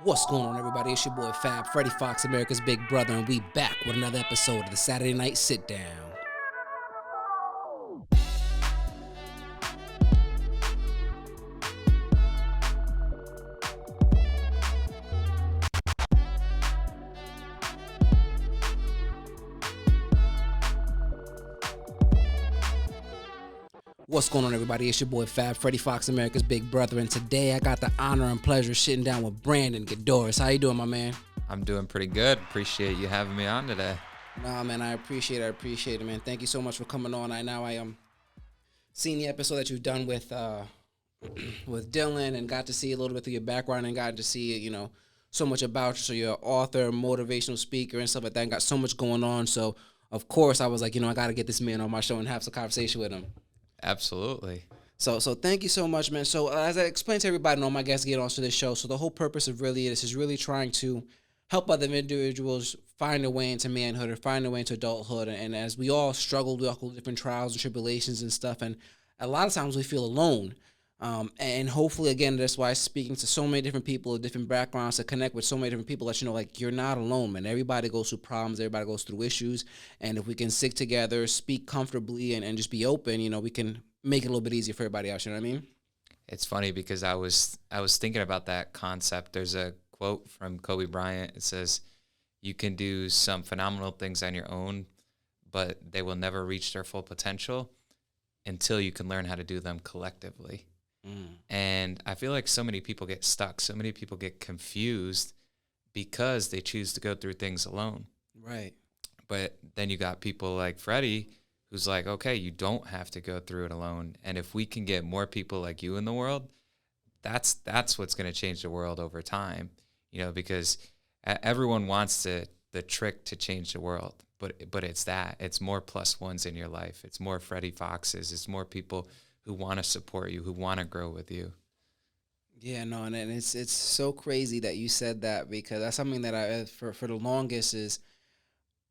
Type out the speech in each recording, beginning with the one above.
What's going on, everybody? It's your boy Fab, Freddie Fox, America's Big Brother, and we back with another episode of the Saturday Night Sit Down. What's going on, everybody? It's your boy Fab, Freddie Fox, America's Big Brother, and today I got the honor and pleasure of sitting down with Brandon Gaydorus. How you doing, my man? I'm doing pretty good. Appreciate you having me on today. Nah, man, I appreciate it, man. Thank you so much for coming on. I seen the episode that you've done with Dylan and got to see a little bit of your background and got to see, so much about you. So you're an author, motivational speaker, and stuff like that, and got so much going on. So, of course, I was like, I got to get this man on my show and have some conversation with him. Absolutely. So thank you so much, man. So as I explained to everybody, all my guests get onto this show. So the whole purpose of really this is really trying to help other individuals find their way into manhood or find their way into adulthood. And as we all struggle with different trials and tribulations and stuff, and a lot of times we feel alone. And hopefully, again, that's why speaking to so many different people of different backgrounds to connect with so many different people, let you know, like, you're not alone, man. Everybody goes through problems. Everybody goes through issues. And if we can stick together, speak comfortably, and just be open, we can make it a little bit easier for everybody else. You know what I mean? It's funny because I was thinking about that concept. There's a quote from Kobe Bryant. It says, "You can do some phenomenal things on your own, but they will never reach their full potential until you can learn how to do them collectively." And I feel like so many people get stuck. So many people get confused because they choose to go through things alone. Right. But then you got people like Freddie who's like, okay, you don't have to go through it alone. And if we can get more people like you in the world, that's what's going to change the world over time, because everyone wants the trick to change the world. But it's more plus ones in your life. It's more Freddie Foxes. It's more people who want to support you, who want to grow with you. Yeah, no, and it's so crazy that you said that, because that's something that I for the longest is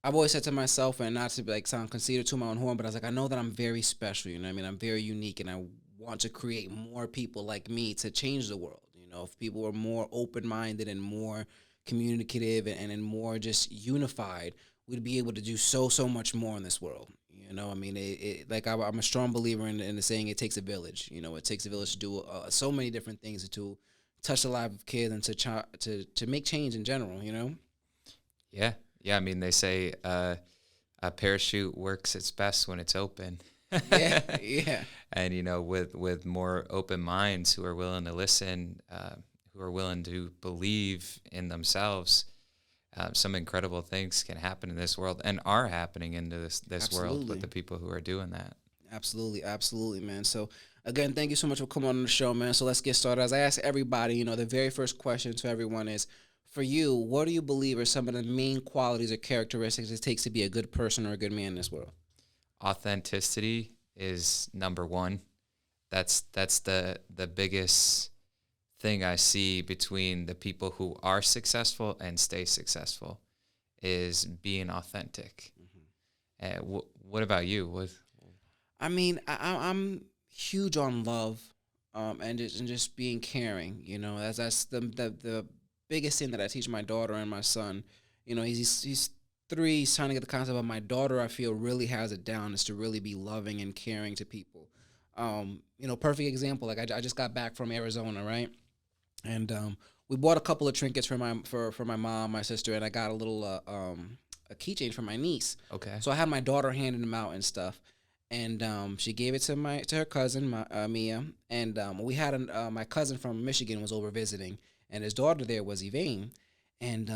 I've always said to myself, and not to sound conceited to my own horn, but I was like, I know that I'm very special. You know what I mean? I'm very unique, and I want to create more people like me to change the world. If people were more open-minded and more communicative and more just unified, we'd be able to do so much more in this world. I mean, I'm a strong believer in the saying, it takes a village. It takes a village to do so many different things to touch the life of kids and to make change in general, Yeah. I mean, they say a parachute works its best when it's open. Yeah. And, with more open minds who are willing to listen, who are willing to believe in themselves, some incredible things can happen in this world and are happening into this world with the people who are doing that. Absolutely, man. So, again, thank you so much for coming on the show, man. So let's get started. As I ask everybody, the very first question to everyone is, for you, what do you believe are some of the main qualities or characteristics it takes to be a good person or a good man in this world? Authenticity is number one. That's the biggest thing I see between the people who are successful and stay successful is being authentic. Mm-hmm. What about you? I mean, I'm huge on love, and just being caring. That's the biggest thing that I teach my daughter and my son. He's 3. He's trying to get the concept of my daughter. I feel really has it down, is to really be loving and caring to people. Perfect example. Like I just got back from Arizona, right? And we bought a couple of trinkets for my mom, my sister, and I got a little a keychain for my niece. Okay. So I had my daughter handing them out and stuff, and she gave it to her cousin, Mia, and we had my cousin from Michigan was over visiting, and his daughter there was Yvain, and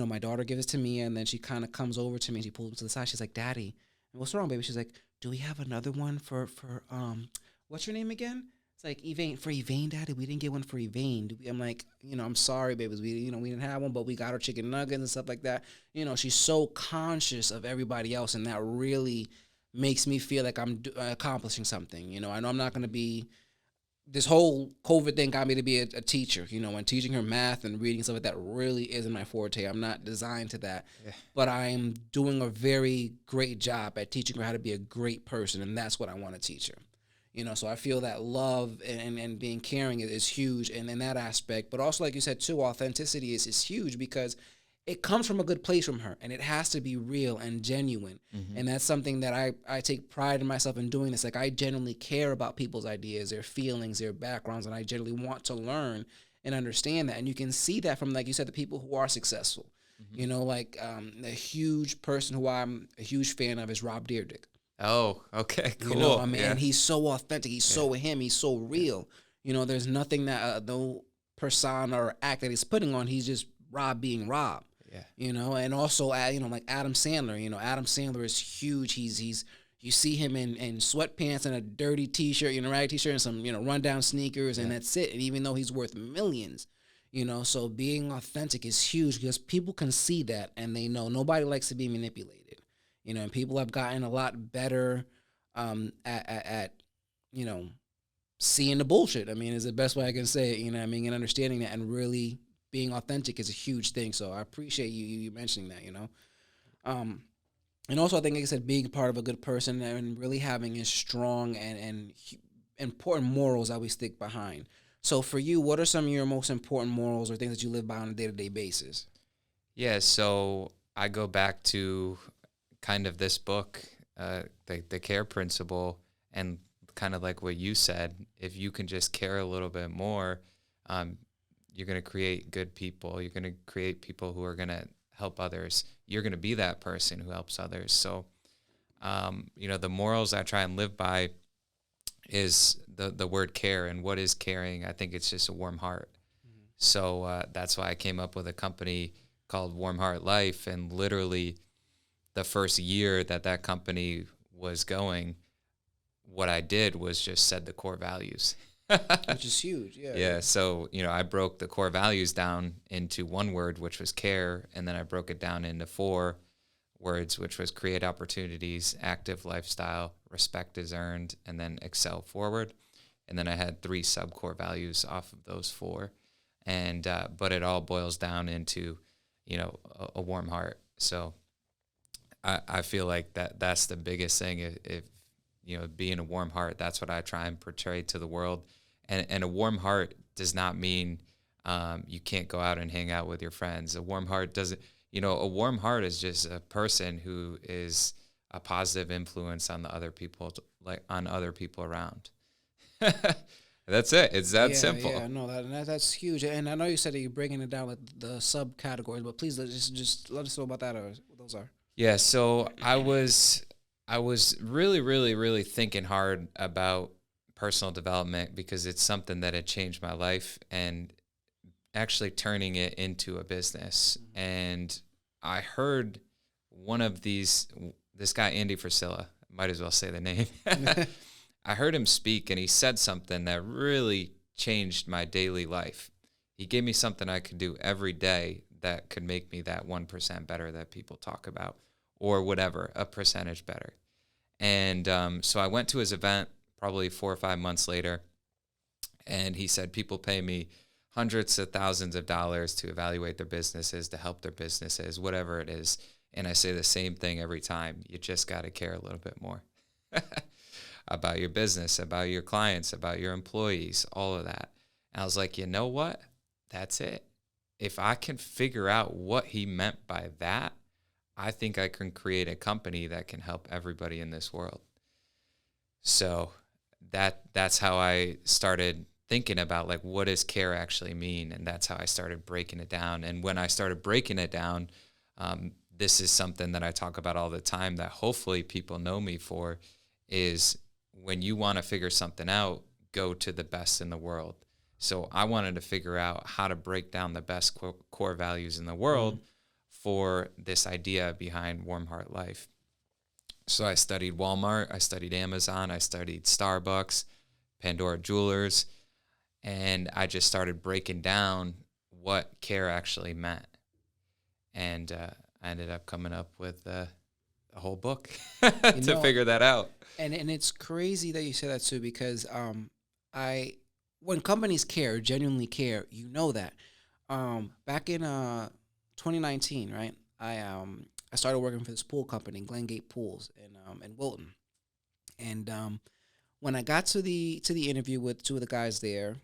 my daughter gives it to Mia, and then she kind of comes over to me and she pulls me to the side. She's like, "Daddy, what's wrong, baby?" She's like, "Do we have another one for what's your name again?" It's like, Yvain, for Yvain, Daddy, we didn't get one for Yvain. I'm like, I'm sorry, babies. We didn't have one, but we got her chicken nuggets and stuff like that. She's so conscious of everybody else, and that really makes me feel like I'm accomplishing something. I know I'm not going to be, this whole COVID thing got me to be a teacher, and teaching her math and reading stuff like that really isn't my forte. I'm not designed to that. Yeah. But I'm doing a very great job at teaching her how to be a great person, and that's what I want to teach her. So I feel that love and being caring is huge in that aspect. But also, like you said too, authenticity is huge because it comes from a good place from her, and it has to be real and genuine. Mm-hmm. And that's something that I take pride in myself in doing this. Like, I genuinely care about people's ideas, their feelings, their backgrounds, and I genuinely want to learn and understand that. And you can see that from, like you said, the people who are successful. Mm-hmm. A huge person who I'm a huge fan of is Rob Dyrdek. Oh, okay, cool. Yeah. And he's so authentic. He's Yeah. so him. He's so Yeah. real. There's nothing that no persona or act that he's putting on. He's just Rob being Rob. Yeah. And also, like Adam Sandler. Adam Sandler is huge. He's you see him in sweatpants and a dirty t-shirt, rag t-shirt and some rundown sneakers, and Yeah. that's it. And even though he's worth millions, so being authentic is huge because people can see that and they know nobody likes to be manipulated. And people have gotten a lot better at seeing the bullshit. I mean, is the best way I can say it. And understanding that and really being authentic is a huge thing. So I appreciate you mentioning that. And also I think, like I said, being part of a good person and really having a strong and important morals that we stick behind. So for you, what are some of your most important morals or things that you live by on a day-to-day basis? Yeah. So I go back to kind of this book, the C.A.R.E Principal, and kind of like what you said, if you can just care a little bit more, you're going to create good people. You're going to create people who are going to help others. You're going to be that person who helps others. So, the morals I try and live by is the word care. And what is caring? I think it's just a warm heart. Mm-hmm. So that's why I came up with a company called Warm Heart Life. And literally the first year that company was going, what I did was just said the core values. Which is huge. Yeah. Yeah. So, I broke the core values down into one word, which was care. And then I broke it down into 4 words, which was create opportunities, active lifestyle, respect is earned, and then excel forward. And then I had 3 sub-core values off of those 4. And, but it all boils down into, a warm heart. So I feel like that's the biggest thing. If being a warm heart, that's what I try and portray to the world. And a warm heart does not mean you can't go out and hang out with your friends. A warm heart doesn't, a warm heart is just a person who is a positive influence on the other people, on other people around. That's it. It's that simple. Yeah, no, that's huge. And I know you said that you're breaking it down with the subcategories, but please just let us know about that or what those are. Yeah, so I was really, really, really thinking hard about personal development because it's something that had changed my life and actually turning it into a business. Mm-hmm. And I heard this guy, Andy Frisella, might as well say the name. I heard him speak and he said something that really changed my daily life. He gave me something I could do every day that could make me that 1% better that people talk about, or whatever, a percentage better. And so I went to his event probably 4 or 5 months later, and he said people pay me hundreds of thousands of dollars to evaluate their businesses, to help their businesses, whatever it is. And I say the same thing every time. You just got to care a little bit more about your business, about your clients, about your employees, all of that. And I was like, you know what? That's it. If I can figure out what he meant by that, I think I can create a company that can help everybody in this world. So that's how I started thinking about, like, what does care actually mean? And that's how I started breaking it down. And when I started breaking it down, this is something that I talk about all the time that hopefully people know me for, is when you want to figure something out, go to the best in the world. So I wanted to figure out how to break down the best core values in the world for this idea behind Warm Heart Life. So I studied Walmart, I studied Amazon, I studied Starbucks, Pandora Jewelers, and I just started breaking down what care actually meant. And I ended up coming up with a whole book to figure that out. And it's crazy that you say that too, because when companies care, genuinely care, you know that. Back in 2019, right? I started working for this pool company, Glengate Pools, in Wilton, and when I got to the interview with two of the guys there,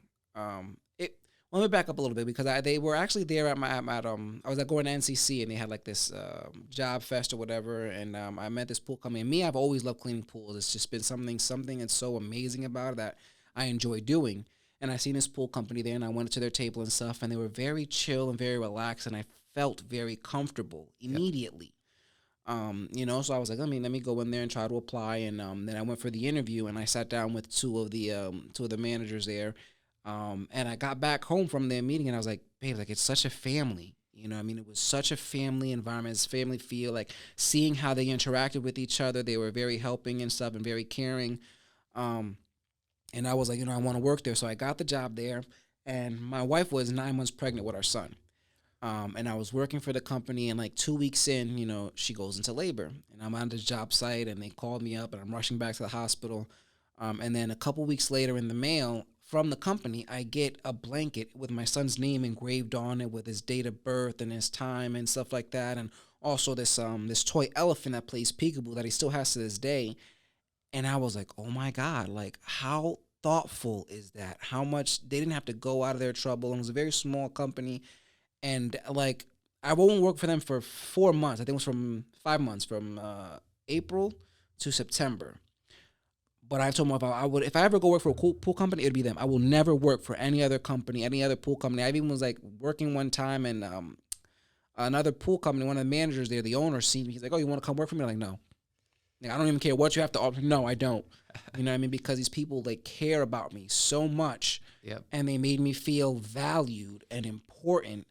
it let me back up a little bit because they were actually there I was going to NCC and they had like this job fest or whatever, and I met this pool company. And me, I've always loved cleaning pools. It's just been something that's so amazing about it that I enjoy doing. And I seen this pool company there, and I went to their table and stuff, and they were very chill and very relaxed, and I felt very comfortable immediately. So I was like, let me go in there and try to apply, and then I went for the interview, and I sat down with two of the managers there, and I got back home from their meeting, and I was like, babe, like it's such a family, it was such a family environment, it's family feel, like seeing how they interacted with each other, they were very helping and stuff, and very caring, and I was like, I want to work there, so I got the job there, and my wife was 9 months pregnant with our son. And I was working for the company, and like 2 weeks in, she goes into labor, and I'm on the job site, and they called me up, and I'm rushing back to the hospital. And then a couple weeks later, in the mail from the company, I get a blanket with my son's name engraved on it, with his date of birth and his time and stuff like that, and also this toy elephant that plays peekaboo that he still has to this day. And I was like, oh my God, like how thoughtful is that? How much they didn't have to go out of their trouble. And it was a very small company, and like I won't work for them for 4 months. I think it was from 5 months, from April to September. But I told them if I ever go work for a pool company, it'd be them. I will never work for any other company, any other pool company. I even was like working one time, and another pool company, one of the managers there, the owner, seen me. He's like, "Oh, you want to come work for me?" I'm like, no. Like, I don't even care what you have to offer. No, I don't. You know what I mean? Because these people, they care about me so much, Yep. and they made me feel valued and important,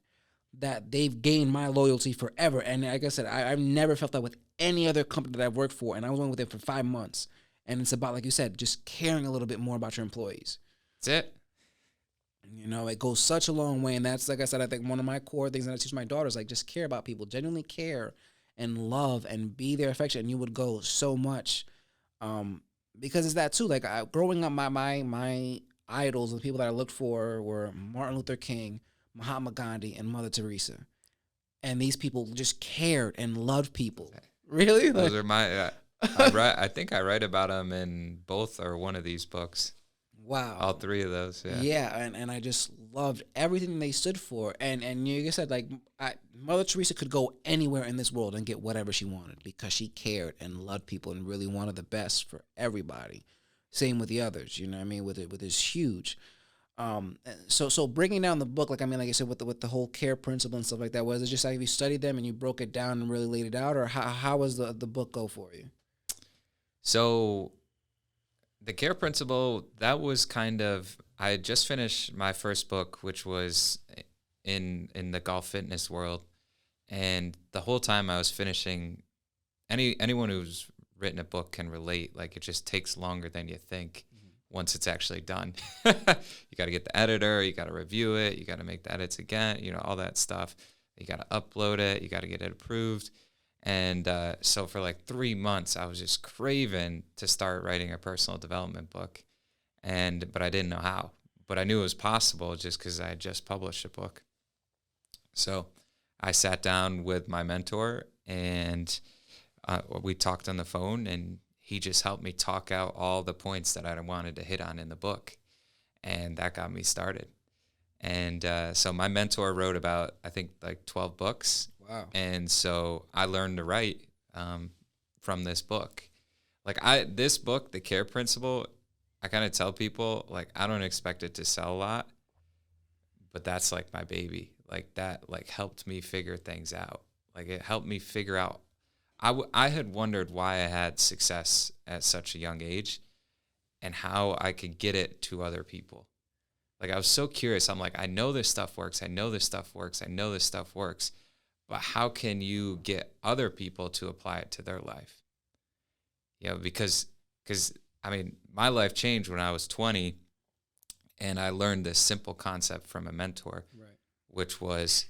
that they've gained my loyalty forever. And like I said, I've never felt that with any other company that I've worked for. And I was only with them for 5 months. And it's about, like you said, just caring a little bit more about your employees. That's it. It goes such a long way. And that's, like I said, I think one of my core things that I teach my daughters, like just care about people, genuinely care and love and be their affection. And you would go so much. Because it's that too. Like growing up, my idols and people that I looked for were Martin Luther King, Mahatma Gandhi, and Mother Teresa. And these people just cared and loved people. Really? Those are my. I think I write about them in both or one of these books. Wow. All three of those. Yeah. Yeah, and I just loved everything they stood for. And like I said, like Mother Teresa could go anywhere in this world and get whatever she wanted because she cared and loved people and really wanted the best for everybody. Same with the others. You know what I mean? With this huge. So breaking down the book, like I said, with the whole C.A.R.E principle and stuff like that, was it just like you studied them and you broke it down and really laid it out, or how was the book go for you? So the C.A.R.E Principal, that was kind of, I had just finished my first book, which was in the golf fitness world, and the whole time I was finishing, anyone who's written a book can relate. Like it just takes longer than you think. Once it's actually done. You got to get the editor, you got to review it, you got to make the edits again, all that stuff. You got to upload it, you got to get it approved. And so for like 3 months, I was just craving to start writing a personal development book. But I didn't know how. But I knew it was possible just because I had just published a book. So I sat down with my mentor, and we talked on the phone, and he just helped me talk out all the points that I wanted to hit on in the book. And that got me started. And so my mentor wrote about, I think, like 12 books. Wow. And so I learned to write from this book. Like this book, the C.A.R.E Principal, I kind of tell people, like, I don't expect it to sell a lot, but that's like my baby. Like that, like helped me figure things out. Like it helped me figure out. I had wondered why I had success at such a young age and how I could get it to other people. Like I was so curious. I'm like, I know this stuff works. I know this stuff works. I know this stuff works. But how can you get other people to apply it to their life? Because I mean, my life changed when I was 20, and I learned this simple concept from a mentor, Right. which was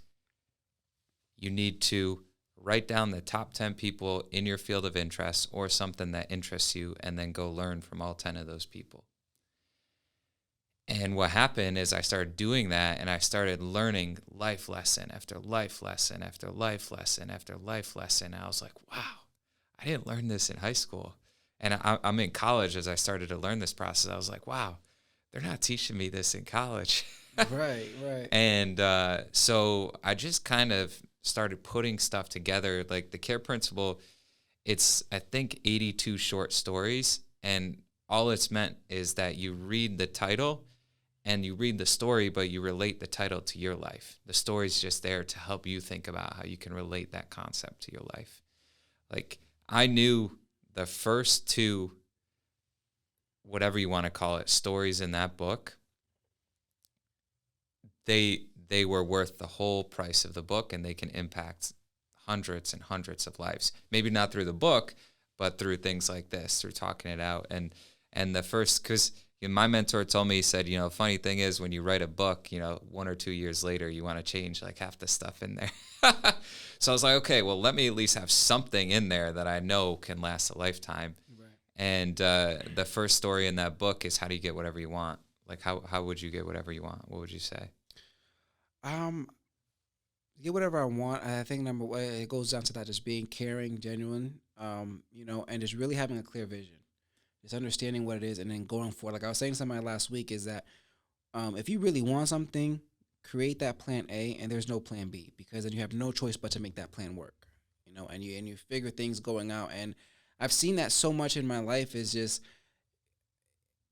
you need to write down the top 10 people in your field of interest or something that interests you, and then go learn from all 10 of those people. And what happened is I started doing that, and I started learning life lesson after life lesson after life lesson after life lesson. I was like, wow, I didn't learn this in high school. And I'm in college. As I started to learn this process, I was like, wow, they're not teaching me this in college. Right, right. And so I just kind of started putting stuff together. Like the C.A.R.E Principal, it's, I think, 82 short stories. And all it's meant is that you read the title and you read the story, but you relate the title to your life. The story's just there to help you think about how you can relate that concept to your life. Like, I knew the first two, whatever you want to call it, stories in that book, they were worth the whole price of the book, and they can impact hundreds and hundreds of lives. Maybe not through the book, but through things like this, through talking it out. And the first, because my mentor told me, he said, funny thing is when you write a book, 1 or 2 years later, you want to change like half the stuff in there. So I was like, okay, well, let me at least have something in there that I know can last a lifetime. Right. And the first story in that book is, how do you get whatever you want? Like, how would you get whatever you want? What would you say? Get whatever I want. I think number one, it goes down to that, just being caring, genuine, and just really having a clear vision, just understanding what it is, and then going for it. Like I was saying to somebody last week, is that if you really want something, create that plan A, and there's no plan B, because then you have no choice but to make that plan work, and you figure things going out. And I've seen that so much in my life, is just,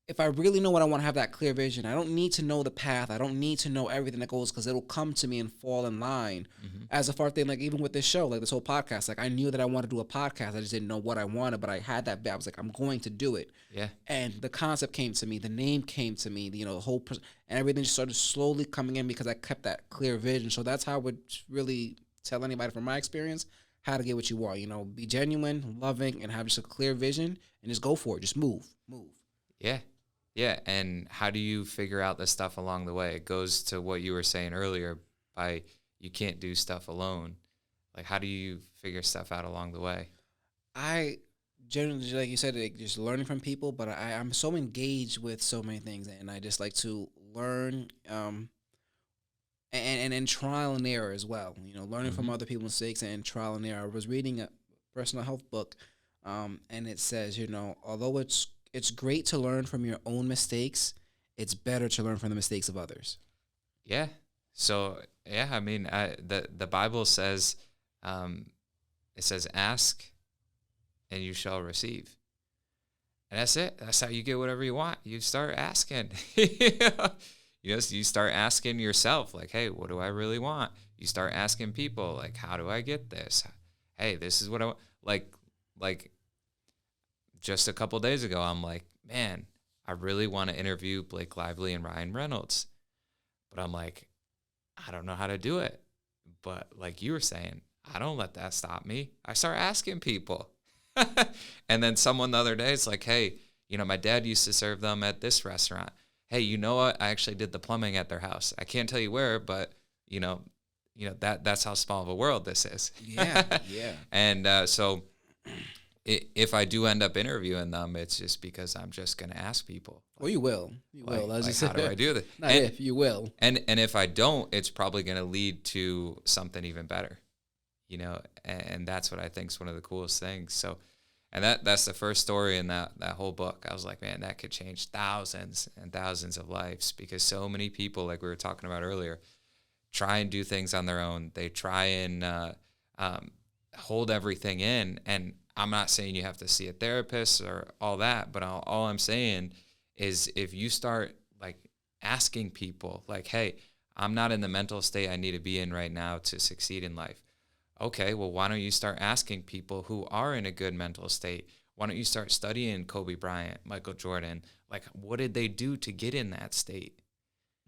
if I really know what I want to have that clear vision, I don't need to know the path. I don't need to know everything that goes, because it'll come to me and fall in line. Mm-hmm. As a far thing, like even with this show, like this whole podcast, like I knew that I wanted to do a podcast. I just didn't know what I wanted, but I had that. I was like, I'm going to do it. Yeah. And the concept came to me, the name came to me, the whole, and everything just started slowly coming in because I kept that clear vision. So that's how I would really tell anybody from my experience how to get what you want. Be genuine, loving, and have just a clear vision, and just go for it. Just move. Yeah. Yeah, and how do you figure out this stuff along the way? It goes to what you were saying earlier, by you can't do stuff alone. Like, how do you figure stuff out along the way? I generally, like you said, like, just learning from people, but I'm so engaged with so many things, and I just like to learn and trial and error as well. Learning from other people's mistakes and trial and error. I was reading a personal health book, and it says, although it's great to learn from your own mistakes, it's better to learn from the mistakes of others. Yeah. So, yeah, I mean, the Bible says, it says, ask and you shall receive. And that's it. That's how you get whatever you want. You start asking. You start asking yourself, like, hey, what do I really want? You start asking people, like, how do I get this? Hey, this is what I want. Like, just a couple days ago, I'm like, man, I really want to interview Blake Lively and Ryan Reynolds. But I'm like, I don't know how to do it. But like you were saying, I don't let that stop me. I start asking people. And then someone the other day is like, hey, my dad used to serve them at this restaurant. Hey, you know what? I actually did the plumbing at their house. I can't tell you where, but, that's how small of a world this is. Yeah, yeah. And so if I do end up interviewing them, it's just because I'm just going to ask people. Well, you will. You will. How do I do this? Not if, you will. And if I don't, it's probably going to lead to something even better, and that's what I think is one of the coolest things. So, and that's the first story in that whole book. I was like, man, that could change thousands and thousands of lives, because so many people, like we were talking about earlier, try and do things on their own. They try and hold everything in, and I'm not saying you have to see a therapist or all that, but all I'm saying is, if you start like asking people, like, hey, I'm not in the mental state I need to be in right now to succeed in life. Okay, well, why don't you start asking people who are in a good mental state? Why don't you start studying Kobe Bryant, Michael Jordan? Like, what did they do to get in that state?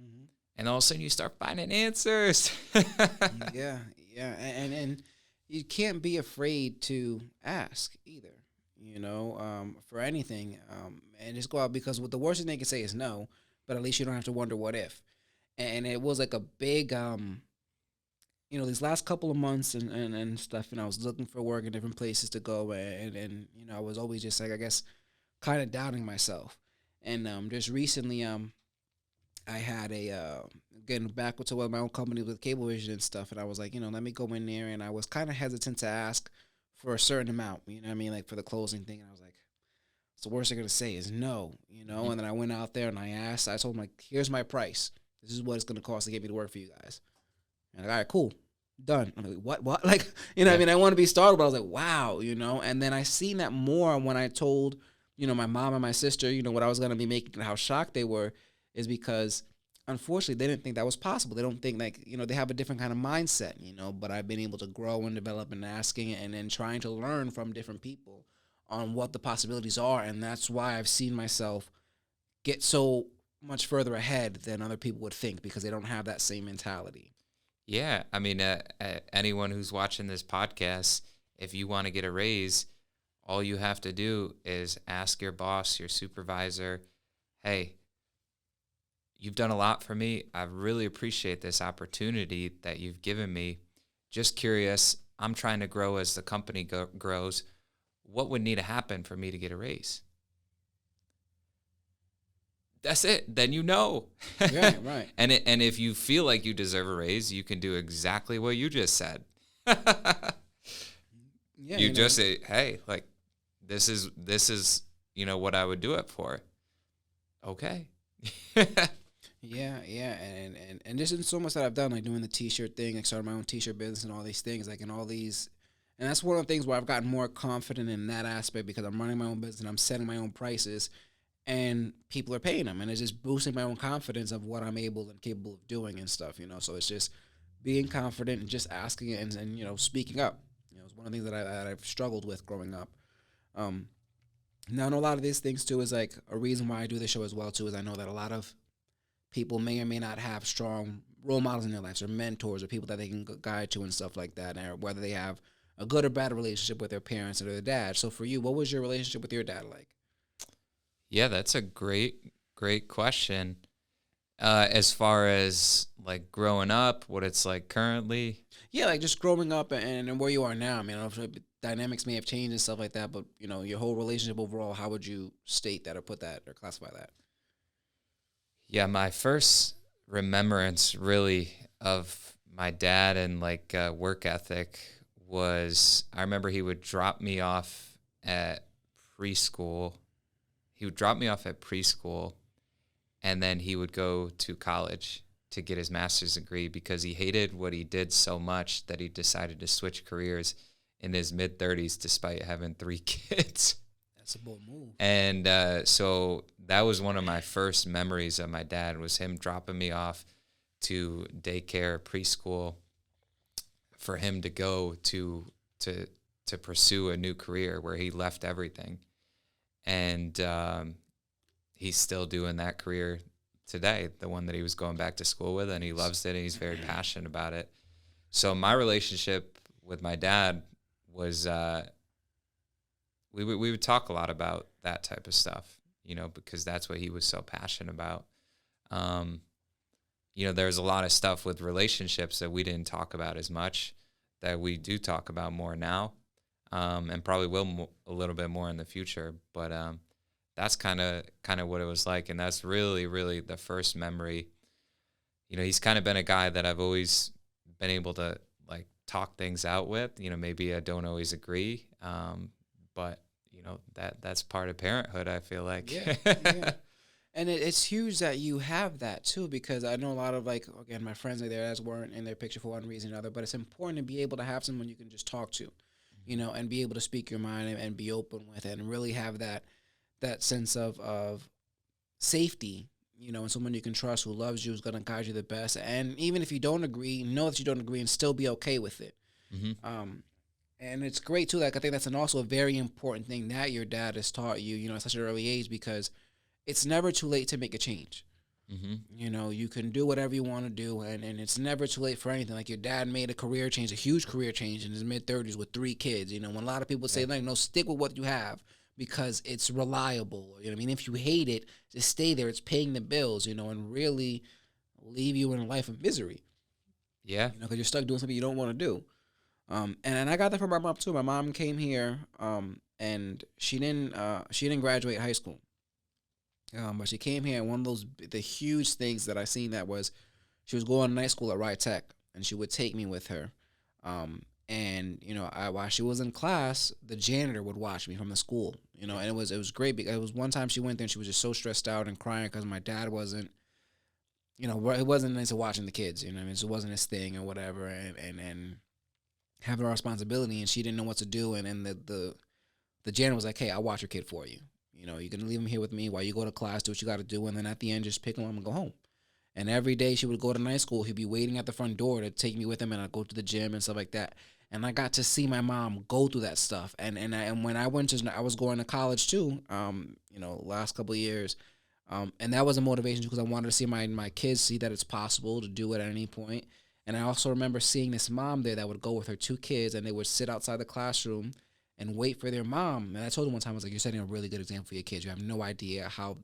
Mm-hmm. And all of a sudden you start finding answers. Yeah. And you can't be afraid to ask either, for anything, and just go out, because what the worst thing they can say is no, but at least you don't have to wonder what if. And it was like a big, these last couple of months and stuff, I was looking for work in different places to go, and I was always just like, I guess, kind of doubting myself. And just recently, I had getting back to my own company with Cablevision and stuff, and I was like, let me go in there, and I was kind of hesitant to ask for a certain amount, like for the closing thing, and I was like, So the worst they're gonna say is no, you know. Mhm. And then I went out there and I asked. I told them, like, here's my price. This is what it's gonna cost to get me to work for you guys. And like, all right, cool, done. I'm like, what? Like, you know, what I Yeah. mean, I want to be startled, but I was like, wow, you know. And then I seen that more when I told, you know, my mom and my sister, you know, what I was gonna be making and how shocked they were, is because unfortunately they didn't think that was possible. They don't think, like, you know, they have a different kind of mindset, you know. But I've been able to grow and develop and asking and then trying to learn from different people on what the possibilities are, and that's why I've seen myself get so much further ahead than other people would think because they don't have that same mentality. Yeah. I mean, anyone who's watching this podcast, if you want to get a raise, all you have to do is ask your boss, your supervisor, hey, you've done a lot for me. I really appreciate this opportunity that you've given me. Just curious, I'm trying to grow as the company grows. What would need to happen for me to get a raise? That's it. Then you know. Right, right. And if you feel like you deserve a raise, you can do exactly what you just said. Yeah, You you know. just say, "Hey, like this is what I would do it for." Okay. Yeah, yeah, and there's been so much that I've done, like doing the T-shirt thing, like starting my own T-shirt business and all these things, like and all these, and that's one of the things where I've gotten more confident in that aspect because I'm running my own business and I'm setting my own prices, and people are paying them, and it's just boosting my own confidence of what I'm able and capable of doing and stuff, you know. So it's just being confident and just asking it and you know speaking up. You know, it's one of the things that I've struggled with growing up. Um, Now, I know a lot of these things too is like a reason why I do this show as well too is I know that a lot of people may or may not have strong role models in their lives or mentors or people that they can guide to and stuff like that, or whether they have a good or bad relationship with their parents or their dad. So for you, what was your relationship with your dad like? Yeah, that's a great question. As far as like growing up, what it's like currently, Yeah, like just growing up and where you are now. I mean, I don't know if dynamics may have changed and stuff like that, but you know, your whole relationship overall, how would you state that or put that or classify that? yeah, my first remembrance really of my dad and like work ethic was I remember he would drop me off at preschool. He would drop me off at preschool and then he would go to college to get his master's degree because he hated what he did so much that he decided to switch careers in his mid 30s despite having 3 kids. That's a bold move. And so that was one of my first memories of my dad was him dropping me off to daycare, preschool, for him to go to pursue a new career where he left everything, and he's still doing that career today, the one that he was going back to school with, and he loves it and he's very passionate about it. So my relationship with my dad was we would talk a lot about that type of stuff, because that's what he was so passionate about. Um, there's a lot of stuff with relationships that we didn't talk about as much that we do talk about more now, and probably will a little bit more in the future. But that's kind of what it was like, and that's really, really the first memory. He's kind of been a guy that I've always been able to like talk things out with. Maybe I don't always agree, but that's part of parenthood, I feel like. Yeah, yeah. And it's huge that you have that too, because I know a lot of like again my friends like their dads weren't in their picture for one reason or another, but it's important to be able to have someone you can just talk to, and be able to speak your mind and be open with it and really have that sense of safety, and someone you can trust who loves you, who's gonna guide you the best. And even if you don't agree, know that you don't agree and still be okay with it. Mm-hmm. And it's great too. Like I think that's also a very important thing that your dad has taught you, at such an early age, because it's never too late to make a change. Mm-hmm. You can do whatever you want to do, and it's never too late for anything. Like your dad made a career change, a huge career change in his mid-30s with 3 kids. When a lot of people say, Yeah. like, no, stick with what you have because it's reliable. You know what I mean? If you hate it, just stay there. It's paying the bills, and really leave you in a life of misery. Yeah. Because you're stuck doing something you don't want to do. And I got that from my mom too. My mom came here, and she didn't graduate high school. But she came here, and one of the huge things that I seen that was she was going to night school at Rye Tech, and she would take me with her. And while she was in class, the janitor would watch me from the school. And it was great because it was one time she went there and she was just so stressed out and crying because my dad wasn't. It wasn't into watching the kids. What I mean, it wasn't his thing or whatever, and having a responsibility, and she didn't know what to do. And the janitor was like, "Hey, I'll watch your kid for you. You're gonna leave him here with me while you go to class, do what you got to do, and then at the end, just pick him up and go home." And every day she would go to night school, he'd be waiting at the front door to take me with him, and I'd go to the gym and stuff like that. And I got to see my mom go through that stuff. And when I was going to college too. Last couple of years, and that was a motivation because I wanted to see my kids see that it's possible to do it at any point. And I also remember seeing this mom there that would go with her two kids, and they would sit outside the classroom and wait for their mom. And I told her one time, I was like, "You're setting a really good example for your kids. You have no idea how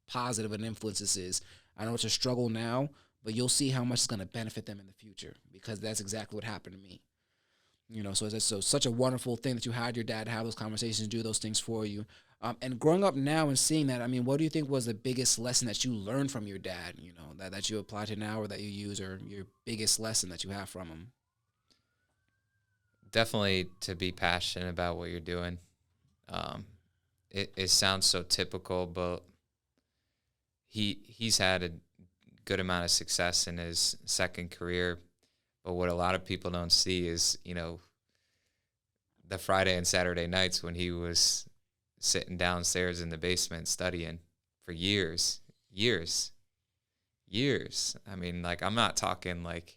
positive an influence this is. I know it's a struggle now, but you'll see how much it's going to benefit them in the future," because that's exactly what happened to me. So it's such a wonderful thing that you had your dad have those conversations, do those things for you. And growing up now and seeing that, I mean, what do you think was the biggest lesson that you learned from your dad, that you apply to now or that you use, or your biggest lesson that you have from him? Definitely to be passionate about what you're doing. It sounds so typical, but he's had a good amount of success in his second career. But what a lot of people don't see is, the Friday and Saturday nights when he was sitting downstairs in the basement studying for years. I mean, like, I'm talking like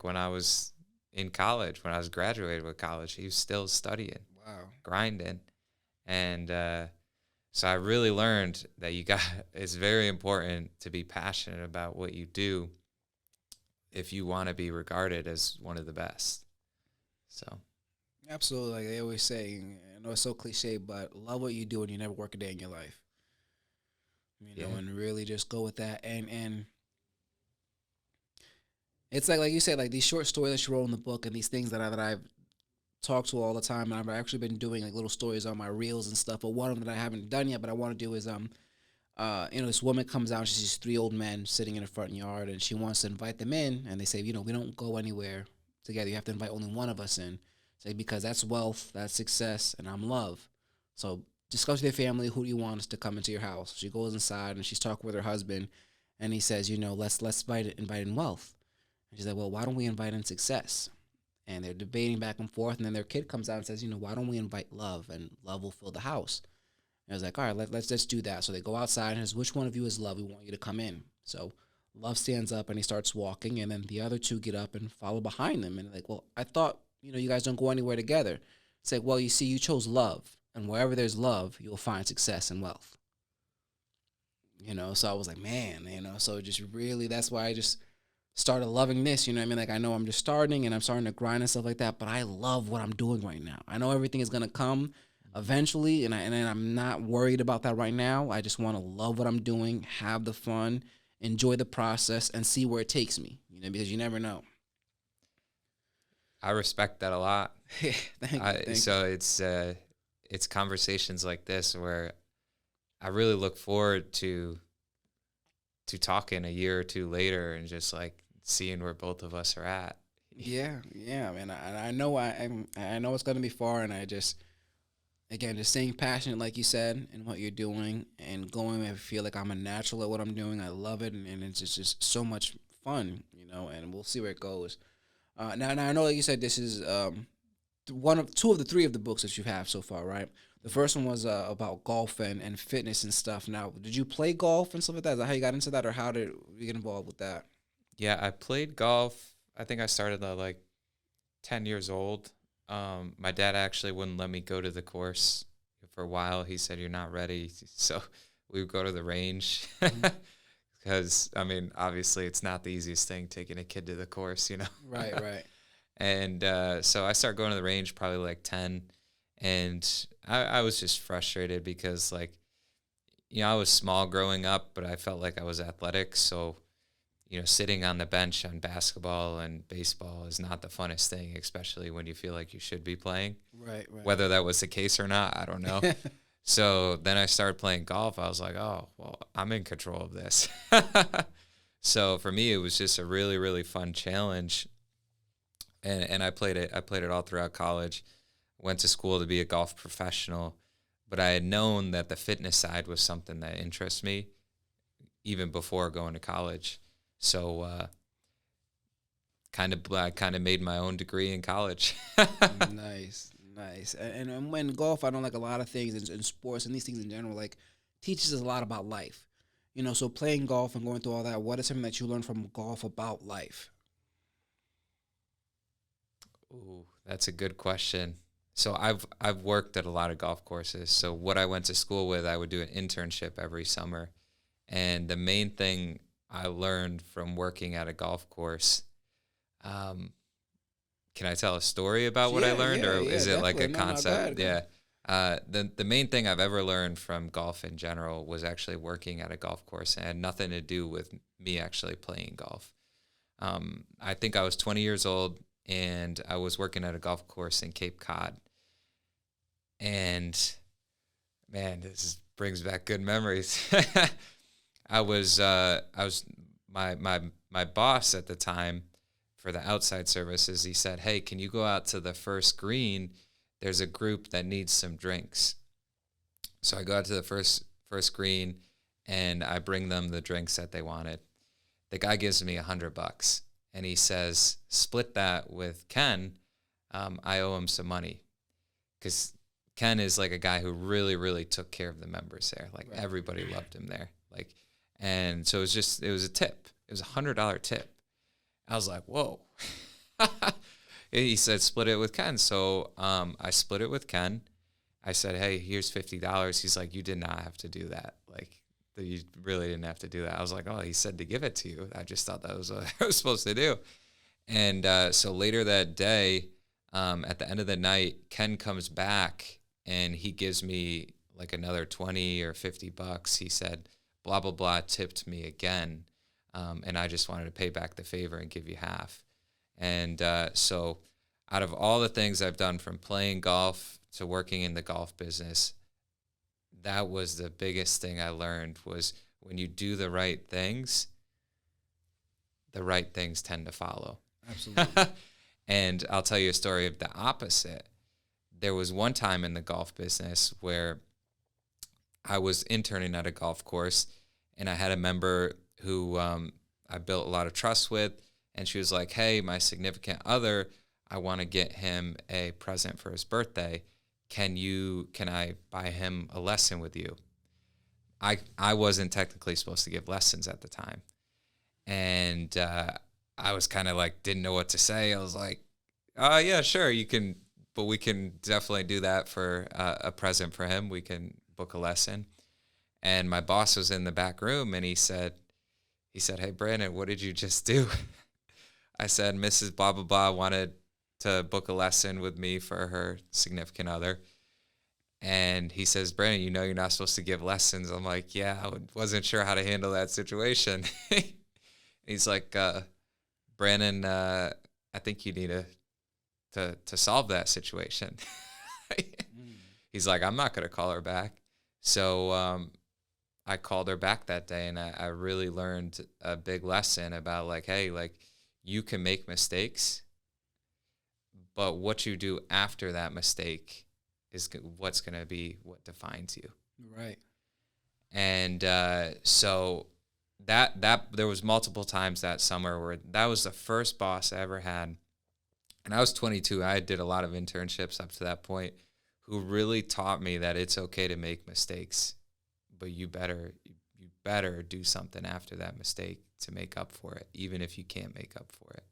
when I was in college, when I was graduated with college, he was still studying, Wow. grinding. And so I really learned that it's very important to be passionate about what you do if you want to be regarded as one of the best. So Absolutely. Like they always say, I know it's so cliche, but love what you do and you never work a day in your life. yeah, And really just go with that. And it's like you said, like these short stories that you wrote in the book and these things that I've talked to all the time. And I've actually been doing like little stories on my reels and stuff. But one of them that I haven't done yet, but I want to do is this woman comes out. She sees three old men sitting in the front yard, and she wants to invite them in. And they say, we don't go anywhere together. You have to invite only one of us in. Say because that's wealth, that's success, and I'm love. So discuss with your family. Who do you want us to come into your house? She goes inside and she's talking with her husband, and he says, let's invite in wealth. And she's like, well, why don't we invite in success? And they're debating back and forth, and then their kid comes out and says, why don't we invite love, and love will fill the house. And I was like, all right, let's do that. So they go outside and says, which one of you is love? We want you to come in. So love stands up and he starts walking, and then the other two get up and follow behind them. And they're like, well, I thought, you guys don't go anywhere together. It's like, well, you see, you chose love, and wherever there's love, you'll find success and wealth. So I was like, man, so just really, that's why I just started loving this, what I mean? Like, I know I'm just starting and I'm starting to grind and stuff like that, but I love what I'm doing right now. I know everything is going to come eventually, and I'm not worried about that right now. I just want to love what I'm doing, have the fun, enjoy the process, and see where it takes me, because you never know. I respect that a lot. Thank you. So it's conversations like this where I really look forward to talking a year or two later and just like seeing where both of us are at. Yeah, man. I know I know it's gonna be far, and I just staying passionate, like you said, in what you're doing, and going. I feel like I'm a natural at what I'm doing. I love it, and it's just so much fun, And we'll see where it goes. Now I know, like you said, this is two of the three of the books that you have so far, right? The first one was about golf and fitness and stuff. Now, did you play golf and stuff like that? Is that how you got into that, or how did you get involved with that? Yeah, I played golf. I think I started at like 10 years old. My dad actually wouldn't let me go to the course for a while. He said, "You're not ready." So we would go to the range. Because, I mean, obviously it's not the easiest thing taking a kid to the course, Right. And so I started going to the range probably like 10. And I was just frustrated because, like, I was small growing up, but I felt like I was athletic. So, sitting on the bench on basketball and baseball is not the funnest thing, especially when you feel like you should be playing. Right. Whether that was the case or not, I don't know. So then I started playing golf. I was like, oh, well, I'm in control of this. So for me, it was just a really, really fun challenge. and I played it. I played it all throughout college. Went to school to be a golf professional, but I had known that the fitness side was something that interests me even before going to college. So I kind of made my own degree in college. Nice, nice. And when golf, I know like a lot of things in sports and these things in general, like teaches us a lot about life. So playing golf and going through all that, what is something that you learned from golf about life? Ooh, that's a good question. So I've worked at a lot of golf courses. So what I went to school with, I would do an internship every summer. And the main thing I learned from working at a golf course, um, can I tell a story about what I learned, or Yeah, is it like definitely. a No, no, go ahead, concept? go ahead. Yeah. The main thing I've ever learned from golf in general was actually working at a golf course, and had nothing to do with me actually playing golf. I think I was 20 years old, and I was working at a golf course in Cape Cod. And man, brings back good memories. I was my boss at the time for the outside services. He said, "Hey, can you go out to the first green? There's a group that needs some drinks." So I go out to the first green, and I bring them the drinks that they wanted. The guy gives me $100, and he says, "Split that with Ken. I owe him some money," because Ken is like a guy who really, really took care of the members there. Like Right. everybody loved him there. Like, and so it was a tip. It was $100 tip. I was like, whoa. He said, split it with Ken. So I split it with Ken. I said, hey, here's $50. He's like, you did not have to do that. Like, you really didn't have to do that. I was like, oh, he said to give it to you. I just thought that was what I was supposed to do. And so later that day, at the end of the night, Ken comes back and he gives me like another 20 or $50. He said, blah, blah, blah, tipped me again. And I just wanted to pay back the favor and give you half. And so out of all the things I've done, from playing golf to working in the golf business, that was the biggest thing I learned, was when you do the right things tend to follow. Absolutely. And I'll tell you a story of the opposite. There was one time in the golf business where I was interning at a golf course, and I had a member who I built a lot of trust with, and she was like, hey, my significant other, I want to get him a present for his birthday. Can I buy him a lesson with you? I wasn't technically supposed to give lessons at the time. And I was kind of like, didn't know what to say. I was like, yeah, sure, you can, but we can definitely do that for a present for him. We can book a lesson. And my boss was in the back room, and he said, hey, Brandon, what did you just do? I said, Mrs. Blah, blah, blah wanted to book a lesson with me for her significant other. And he says, Brandon, you know you're not supposed to give lessons. I'm like, yeah, I wasn't sure how to handle that situation. He's like, Brandon, I think you need to solve that situation. He's like, I'm not going to call her back. So I called her back that day, and I really learned a big lesson about like, hey, like, you can make mistakes, but what you do after that mistake is what's going to be what defines you. Right. And so that there was multiple times that summer where that was the first boss I ever had. And I was 22. I did a lot of internships up to that point, who really taught me that it's okay to make mistakes, but you better do something after that mistake to make up for it, even if you can't make up for it.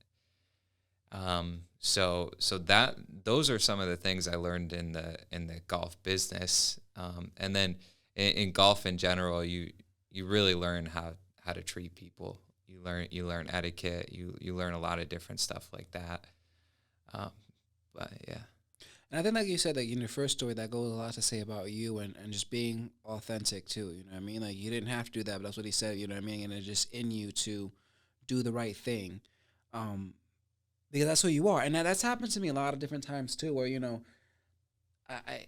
So that those are some of the things I learned in the golf business. And then in golf in general, you really learn how to treat people. You learn etiquette. You learn a lot of different stuff like that. But yeah. And I think, like you said, like in your first story, that goes a lot to say about you and just being authentic too. You know what I mean? Like, you didn't have to do that, but that's what he said. You know what I mean? And it's just in you to do the right thing, because that's who you are. And that's happened to me a lot of different times too, where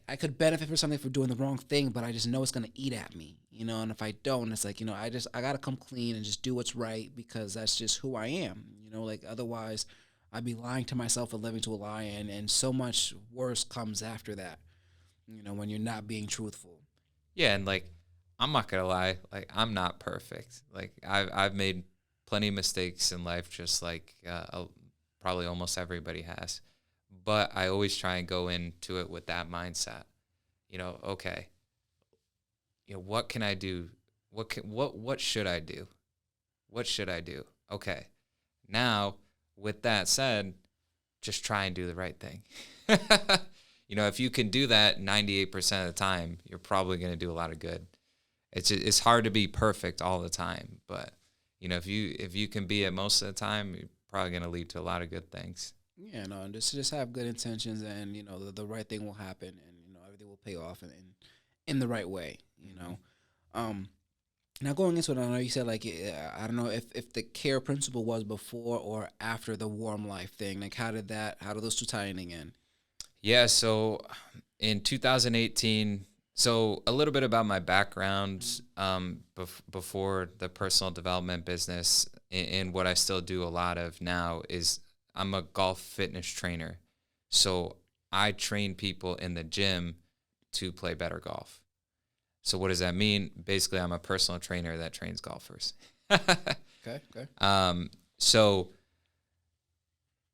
I could benefit from something for doing the wrong thing, but I just know it's gonna eat at me. And if I don't, it's like, I gotta come clean and just do what's right, because that's just who I am. Like, otherwise, I'd be lying to myself and living to a lie, and so much worse comes after that. When you're not being truthful. Yeah, and like I'm not gonna lie, like I'm not perfect. Like I've made plenty of mistakes in life, just like probably almost everybody has. But I always try and go into it with that mindset. Okay, what can I do? What should I do? What should I do? Okay, now with that said, just try and do the right thing. If you can do that 98% of the time, you're probably going to do a lot of good. It's hard to be perfect all the time, but if you can be it most of the time, you're probably going to lead to a lot of good things. Yeah, no, and just have good intentions, and the right thing will happen, and everything will pay off in the right way. Um, Now going into it, I know you said like I don't know if the C.A.R.E principle was before or after the warm life thing. Like how did those two tie in again? Yeah, so in 2018, so a little bit about my background before the personal development business, and what I still do a lot of now is I'm a golf fitness trainer. So I train people in the gym to play better golf. So what does that mean? Basically, I'm a personal trainer that trains golfers. Okay. So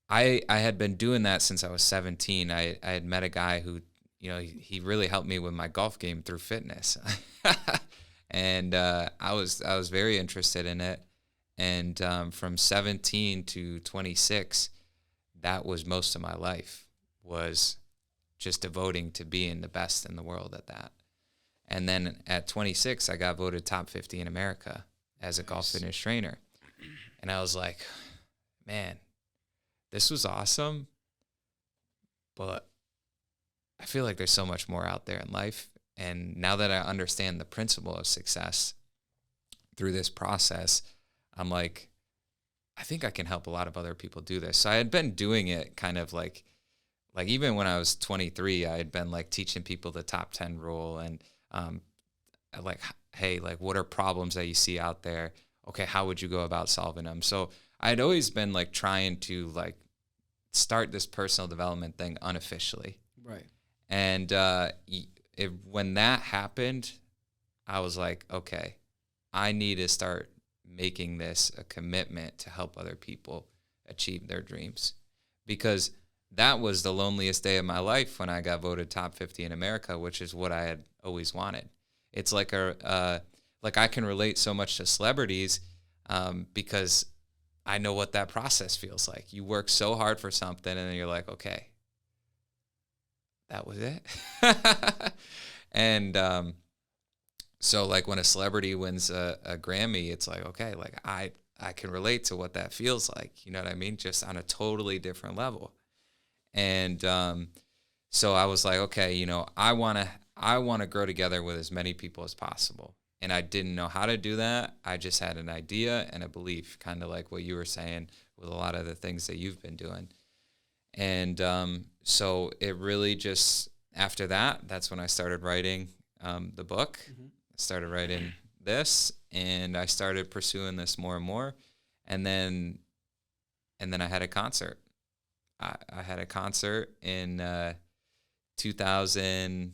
I had been doing that since I was 17. I had met a guy who, he really helped me with my golf game through fitness. And I was very interested in it. And from 17 to 26, that was most of my life, was just devoting to being the best in the world at that. And then at 26, I got voted top 50 in America as a golf fitness trainer. And I was like, man, this was awesome, but I feel like there's so much more out there in life. And now that I understand the principle of success through this process, I'm like, I think I can help a lot of other people do this. So I had been doing it kind of like even when I was 23, I had been like teaching people the top 10 rule, and like, hey, like what are problems that you see out there? Okay, how would you go about solving them? So I'd always been like trying to like start this personal development thing unofficially. Right. And when that happened, I was like, okay, I need to start making this a commitment to help other people achieve their dreams, because that was the loneliest day of my life when I got voted top 50 in America, which is what I had always wanted. It's like like I can relate so much to celebrities because I know what that process feels like. You work so hard for something, and then you're like, okay, that was it. And so like when a celebrity wins a Grammy, it's like, okay, like I can relate to what that feels like. You know what I mean? Just on a totally different level. And so I was like, okay, I want to grow together with as many people as possible. And I didn't know how to do that. I just had an idea and a belief, kind of like what you were saying with a lot of the things that you've been doing. And so it really just, after that, that's when I started writing the book. Mm-hmm. I started writing this, and I started pursuing this more and more. And then I had a concert. I had a concert in 2000.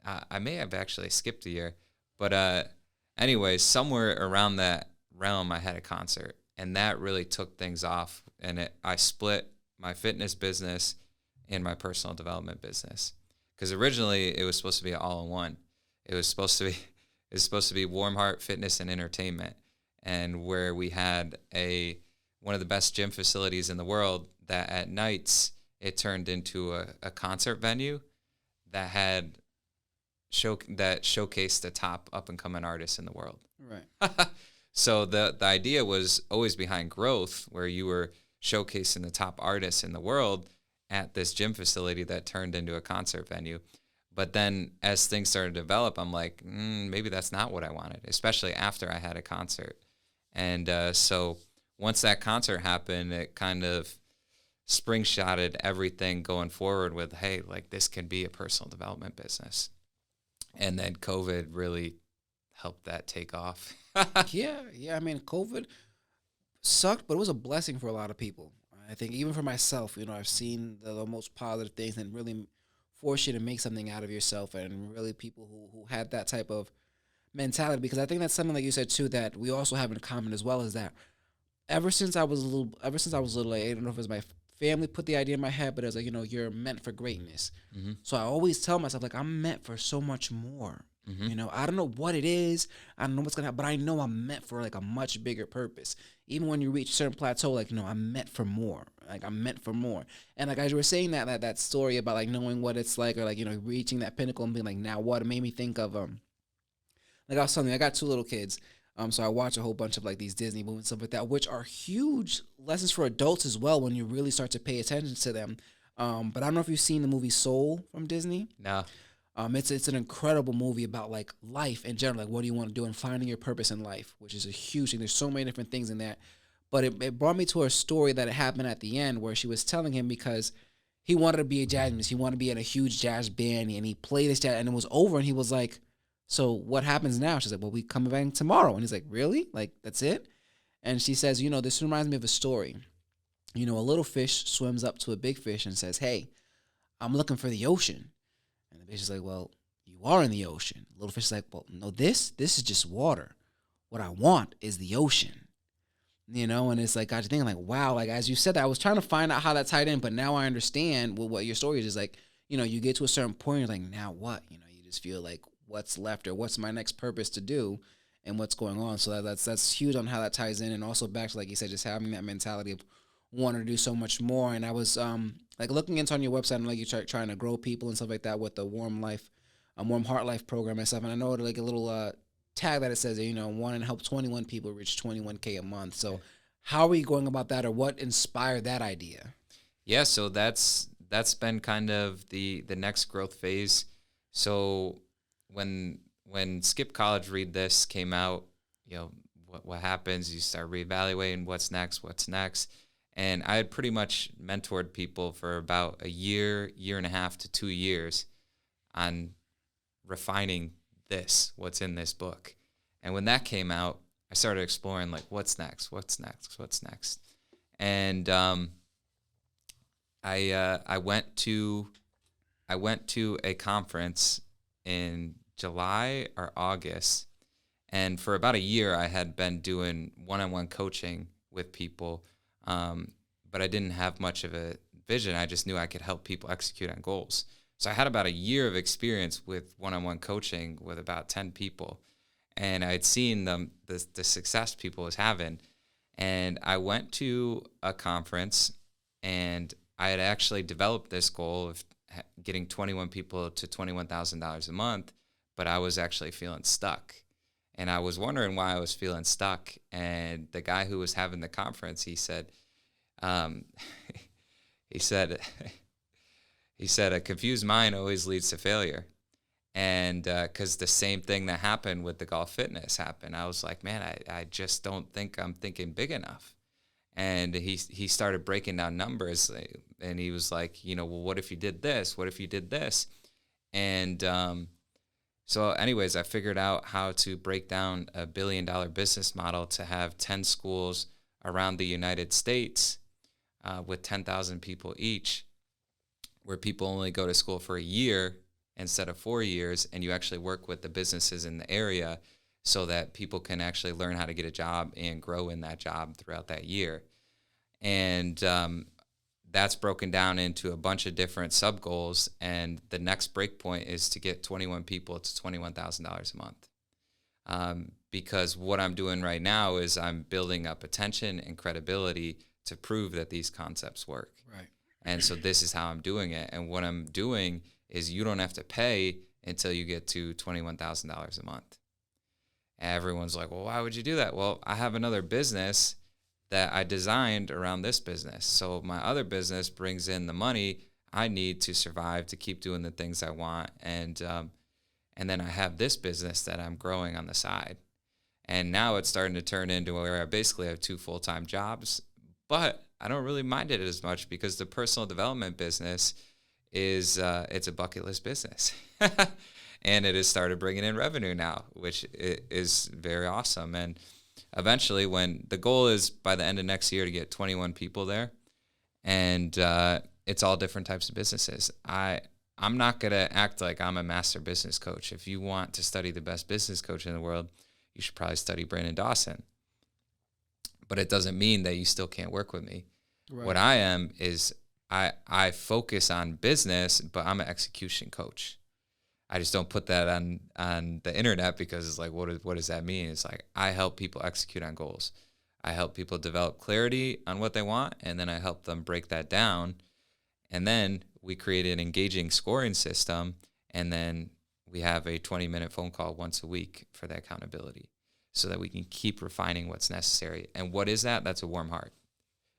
I may have actually skipped a year, but anyways, somewhere around that realm, I had a concert, and that really took things off. And I split my fitness business and my personal development business, because originally it was supposed to be all-in-one. It was supposed to be Warm Heart Fitness and Entertainment, and where we had one of the best gym facilities in the world, that at nights it turned into a concert venue that had showcased the top up and coming artists in the world. Right. So the idea was always behind growth, where you were showcasing the top artists in the world at this gym facility that turned into a concert venue. But then as things started to develop, I'm like, maybe that's not what I wanted, especially after I had a concert. And so once that concert happened, it kind of spring-shotted everything going forward with, hey, like this can be a personal development business. And then COVID really helped that take off. Yeah. I mean, COVID sucked, but it was a blessing for a lot of people. I think even for myself, I've seen the most positive things and really force you to make something out of yourself, and really people who had that type of mentality, because I think that's something like you said too that we also have in common as well, is that ever since I was little, like, I don't know if it was my family put the idea in my head, but it was like, you're meant for greatness. Mm-hmm. So I always tell myself, like, I'm meant for so much more. Mm-hmm. I don't know what it is. I don't know what's gonna happen, but I know I'm meant for like a much bigger purpose. Even when you reach a certain plateau, like, I'm meant for more. Like, I'm meant for more. And like, as you were saying that story about like knowing what it's like, or like, reaching that pinnacle and being like, now what? It made me think of like I was telling you, I got two little kids. So I watch a whole bunch of like these Disney movies and stuff like that, which are huge lessons for adults as well when you really start to pay attention to them. But I don't know if you've seen the movie Soul from Disney. No. It's an incredible movie about like life in general, like what do you want to do and finding your purpose in life, which is a huge thing. There's so many different things in that, but it brought me to a story that happened at the end where she was telling him, because he wanted to be a jazz musician, he wanted to be in a huge jazz band, and he played his jazz, and it was over, and he was like, so what happens now? She's like, well, we come back tomorrow. And he's like, really? Like, that's it? And she says, this reminds me of a story. A little fish swims up to a big fish and says, hey, I'm looking for the ocean. And the fish is like, well, you are in the ocean. The little fish is like, well, no, this is just water. What I want is the ocean. And it's like, got you thinking, like, wow, like, as you said that, I was trying to find out how that tied in, but now I understand what your story is like, you get to a certain point, you're like, now what? You just feel like, what's left, or what's my next purpose to do, and what's going on. So that's huge on how that ties in, and also back to, like you said, just having that mentality of wanting to do so much more. And I was like looking into on your website, and like you trying to grow people and stuff like that with the Warm Heart Life program and stuff. And I know like a little tag that it says, want to help 21 people reach 21K a month. So how are you going about that, or what inspired that idea? Yeah, so that's been kind of the next growth phase. So when Skip College Read This came out, what happens, you start reevaluating what's next. And I had pretty much mentored people for about a year and a half to 2 years on refining what's in this book. And when that came out, I started exploring like, what's next. And I went to a conference in July or August, and for about a year I had been doing one-on-one coaching with people, but I didn't have much of a vision. I just knew I could help people execute on goals. So I had about a year of experience with one-on-one coaching with about 10 people, and I'd seen the success people was having. And I went to a conference, and I had actually developed this goal of getting 21 people to $21,000 a month, but I was actually feeling stuck. And I was wondering why I was feeling stuck. And the guy who was having the conference, he said, he said, a confused mind always leads to failure. And because the same thing that happened with the golf fitness happened. I was like, man, I just don't think I'm thinking big enough. And he started breaking down numbers, and he was like, well, what if you did this? What if you did this? And so anyways, I figured out how to break down a $1 billion business model to have 10 schools around the United States with 10,000 people each, where people only go to school for a year instead of 4 years, and you actually work with the businesses in the area so that people can actually learn how to get a job and grow in that job throughout that year. And that's broken down into a bunch of different sub-goals, and the next break point is to get 21 people to $21,000 a month. Because what I'm doing right now is I'm building up attention and credibility to prove that these concepts work. Right. And so this is how I'm doing it. And what I'm doing is you don't have to pay until you get to $21,000 a month. And everyone's like, well, why would you do that? Well, I have another business that I designed around this business. So my other business brings in the money I need to survive, to keep doing the things I want. And then I have this business that I'm growing on the side. And now it's starting to turn into where I basically have 2 full-time jobs, but I don't really mind it as much because the personal development business is it's a bucket list business. And it has started bringing in revenue now, which is very awesome. And eventually, when the goal is by the end of next year to get 21 people there, And it's all different types of businesses. I'm not going to act like I'm a master business coach. If you want to study the best business coach in the world, you should probably study Brandon Dawson. But it doesn't mean that you still can't work with me. Right. What I am is I focus on business, but I'm an execution coach. I just don't put that on the internet because it's like, what does that mean? It's like, I help people execute on goals. I help people develop clarity on what they want, and then I help them break that down. And then we create an engaging scoring system, and then we have a 20-minute phone call once a week for the accountability so that we can keep refining what's necessary. And what is that? That's a warm heart.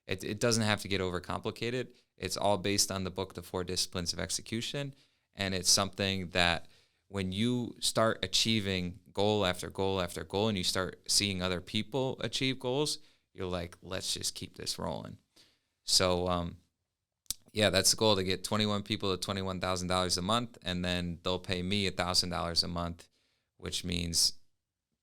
It doesn't have to get overcomplicated. It's all based on the book, The 4 Disciplines of Execution. And it's something that when you start achieving goal after goal after goal and you start seeing other people achieve goals, you're like, let's just keep this rolling. So, yeah, that's the goal, to get 21 people to $21,000 a month, and then they'll pay me $1,000 a month, which means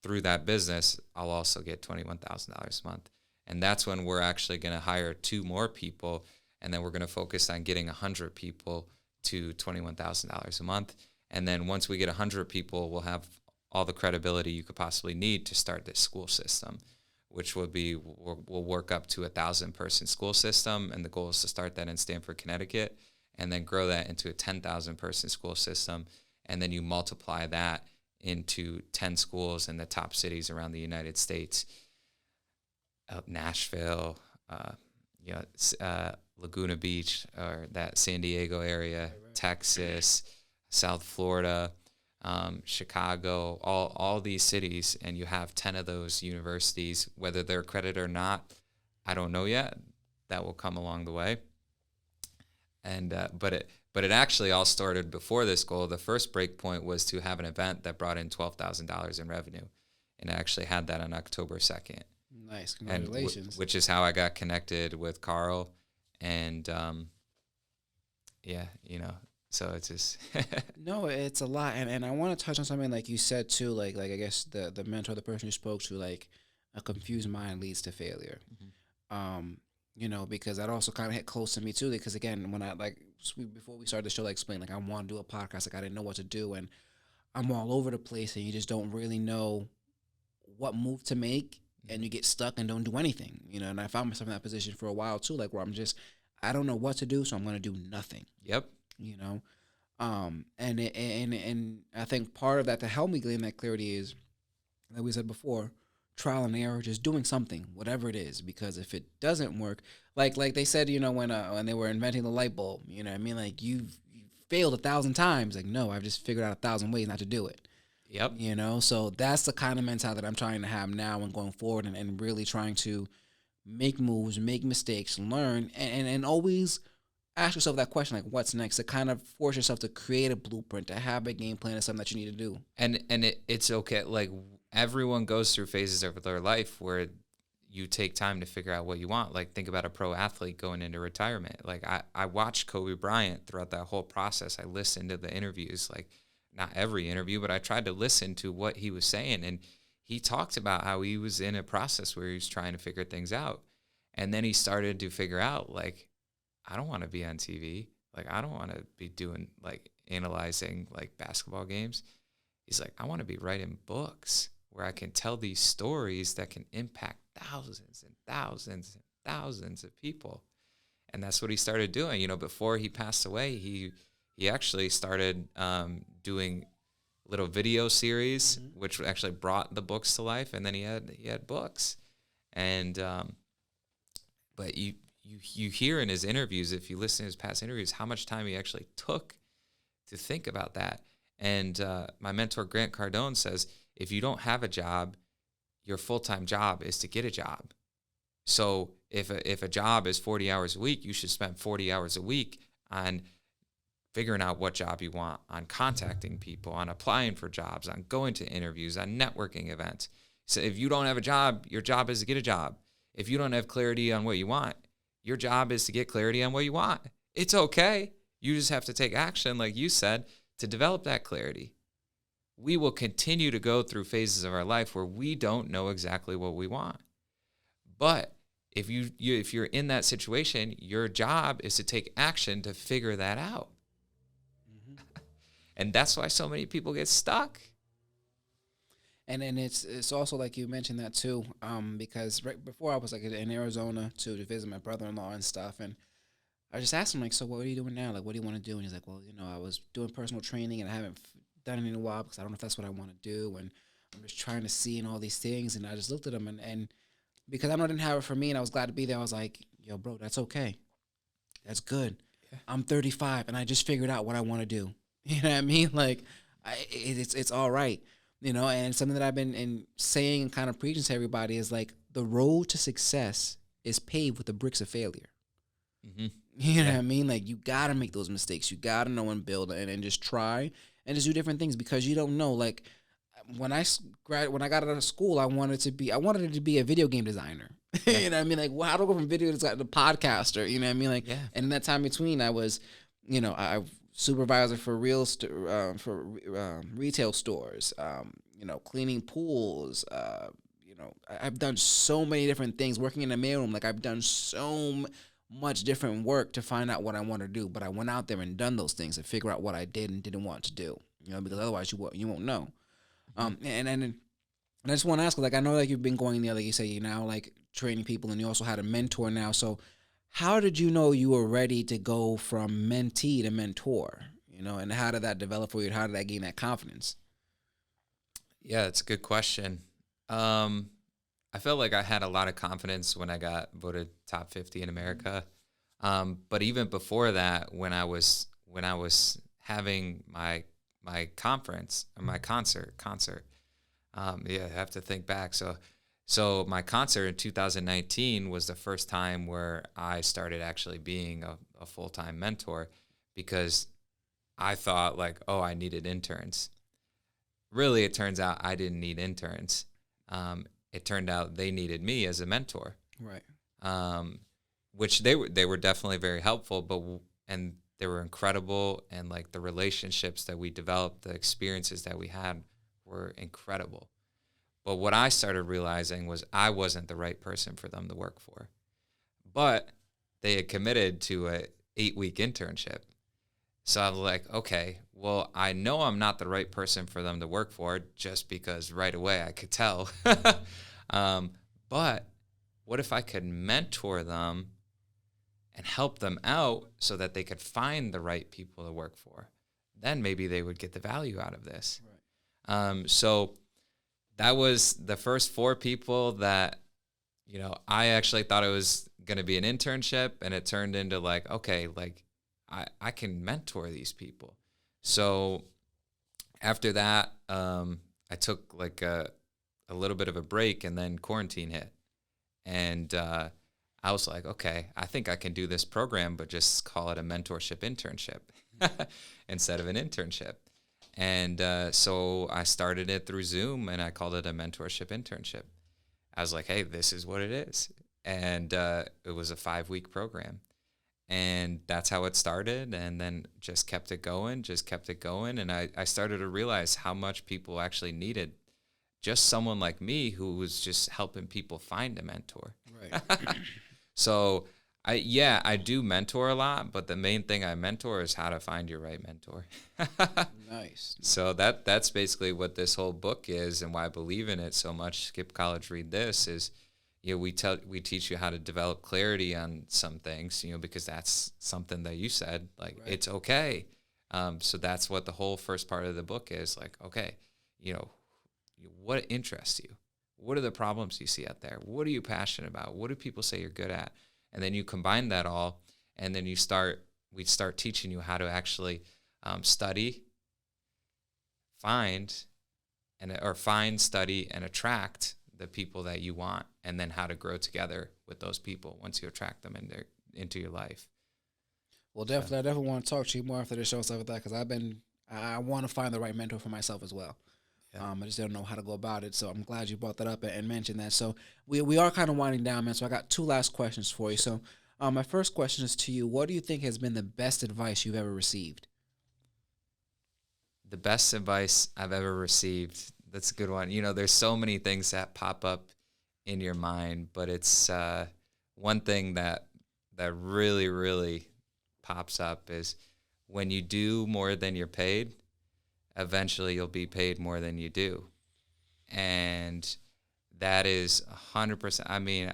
through that business, I'll also get $21,000 a month. And that's when we're actually going to hire 2 more people, and then we're going to focus on getting 100 people to $21,000 a month. And then once we get 100 people, we'll have all the credibility you could possibly need to start this school system, which will be, we'll work up to 1,000-person school system. And the goal is to start that in Stamford, Connecticut, and then grow that into a 10,000-person school system. And then you multiply that into 10 schools in the top cities around the United States. Nashville, Laguna Beach, or that San Diego area, right. Texas, South Florida, Chicago, all these cities, and you have 10 of those universities. Whether they're accredited or not, I don't know yet. That will come along the way. And but it actually all started before this goal. The first break point was to have an event that brought in $12,000 in revenue, and I actually had that on October 2nd. Nice, congratulations. Which is how I got connected with Carl, and so it's just No, it's a lot, and I want to touch on something like you said too, like I guess the mentor, the person you spoke to, like a confused mind leads to failure. Mm-hmm. Because that also kind of hit close to me too, because again, when I before we started the show, I explained I want to do a podcast, I didn't know what to do, and I'm all over the place, and you just don't really know what move to make. And you get stuck and don't do anything, and I found myself in that position for a while too, where I don't know what to do, so I'm going to do nothing. Yep. And I think part of that to help me gain that clarity is, like we said before, trial and error, just doing something, whatever it is, because if it doesn't work, like they said, when they were inventing the light bulb, like you've failed 1,000 times. Like, no, I've just figured out 1,000 ways not to do it. Yep. So that's the kind of mentality that I'm trying to have now and going forward, and really trying to make moves, make mistakes, learn, and always ask yourself that question, like, what's next? To kind of force yourself to create a blueprint, to have a game plan of something that you need to do. And it's okay. Like, everyone goes through phases of their life where you take time to figure out what you want. Like, think about a pro athlete going into retirement. Like, I watched Kobe Bryant throughout that whole process. I listened to the interviews, like, not every interview, but I tried to listen to what he was saying. And he talked about how he was in a process where he was trying to figure things out. And then he started to figure out, like, I don't want to be on TV. Like, I don't want to be doing, like, analyzing, like, basketball games. He's like, I want to be writing books where I can tell these stories that can impact thousands and thousands and thousands of people. And that's what he started doing. Before he passed away, he actually started doing little video series, mm-hmm. which actually brought the books to life. And then he had books. And but you hear in his interviews, if you listen to his past interviews, how much time he actually took to think about that. And my mentor, Grant Cardone, says, if you don't have a job, your full-time job is to get a job. So if a job is 40 hours a week, you should spend 40 hours a week on figuring out what job you want, on contacting people, on applying for jobs, on going to interviews, on networking events. So if you don't have a job, your job is to get a job. If you don't have clarity on what you want, your job is to get clarity on what you want. It's okay. You just have to take action, like you said, to develop that clarity. We will continue to go through phases of our life where we don't know exactly what we want. But if you're in that situation, your job is to take action to figure that out. And that's why so many people get stuck. And then it's also like you mentioned that too, because right before I was like in Arizona to visit my brother-in-law and stuff, and I just asked him like, so what are you doing now? Like, what do you want to do? And he's like, well, I was doing personal training and I haven't done it in a while because I don't know if that's what I want to do, and I'm just trying to see and all these things. And I just looked at him and because I know I didn't have it for me, and I was glad to be there. I was like, yo, bro, that's okay, that's good. Yeah. I'm 35 and I just figured out what I want to do. You know what I mean? Like, it's all right. And something that I've been saying and kind of preaching to everybody is like the road to success is paved with the bricks of failure. Mm-hmm. You know what I mean? Like, you got to make those mistakes. You got to know and build and just try and just do different things because you don't know. Like, when I got out of school, I wanted to be a video game designer. Yeah. You know what I mean? Like, how do I go from video design to podcaster? You know what I mean? Like, yeah. And in that time between, I was, I supervisor for retail stores, cleaning pools. I've done so many different things. Working in the mailroom, like I've done so much different work to find out what I want to do. But I went out there and done those things and figure out what I did and didn't want to do. Because otherwise you won't know. And I just want to ask, like, I know like you've been going there, like you say, you now like training people, and you also had a mentor now. So how did you know you were ready to go from mentee to mentor? And how did that develop for you? How did that gain that confidence? Yeah, it's a good question. I felt like I had a lot of confidence when I got voted top 50 in America. But even before that, when I was having my conference or my concert, I have to think back. So my concert in 2019 was the first time where I started actually being a full-time mentor, because I thought like, oh, I needed interns. Really, it turns out I didn't need interns. It turned out they needed me as a mentor. Right. Which they were definitely very helpful, and they were incredible. And like the relationships that we developed, the experiences that we had were incredible. But what I started realizing was I wasn't the right person for them to work for. But they had committed to a 8-week internship. So I was like, okay, well, I know I'm not the right person for them to work for just because right away I could tell. But what if I could mentor them and help them out so that they could find the right people to work for? Then maybe they would get the value out of this. Right. So that was the first 4 people that, I actually thought it was going to be an internship, and it turned into like, okay, like I can mentor these people. So after that, I took like a little bit of a break, and then quarantine hit. And I was like, okay, I think I can do this program, but just call it a mentorship internship instead of an internship. And so I started it through Zoom, and I called it a mentorship internship. I was like, hey, this is what it is. And it was a 5-week program. And that's how it started, and then just kept it going. And I started to realize how much people actually needed just someone like me who was just helping people find a mentor. Right. So I do mentor a lot, but the main thing I mentor is how to find your right mentor. Nice. So that's basically what this whole book is, and why I believe in it so much. Skip college, read this. Is we teach you how to develop clarity on some things, because that's something that you said, like, right. It's okay. So that's what the whole first part of the book is, like, okay, what interests you? What are the problems you see out there? What are you passionate about? What do people say you're good at? And then you combine that all, and then we start teaching you how to actually study, find, study, and attract the people that you want, and then how to grow together with those people once you attract them into your life. Well, definitely, I definitely want to talk to you more after the show and stuff like that, because I want to find the right mentor for myself as well. Yeah. I just don't know how to go about it, so I'm glad you brought that up and mentioned that. So we are kind of winding down, man, so I got 2 last questions for you. So my first question is to you. What do you think has been the best advice you've ever received? The best advice I've ever received. That's a good one. There's so many things that pop up in your mind, but it's one thing that really, really pops up is when you do more than you're paid, eventually you'll be paid more than you do. And that is 100%. I mean,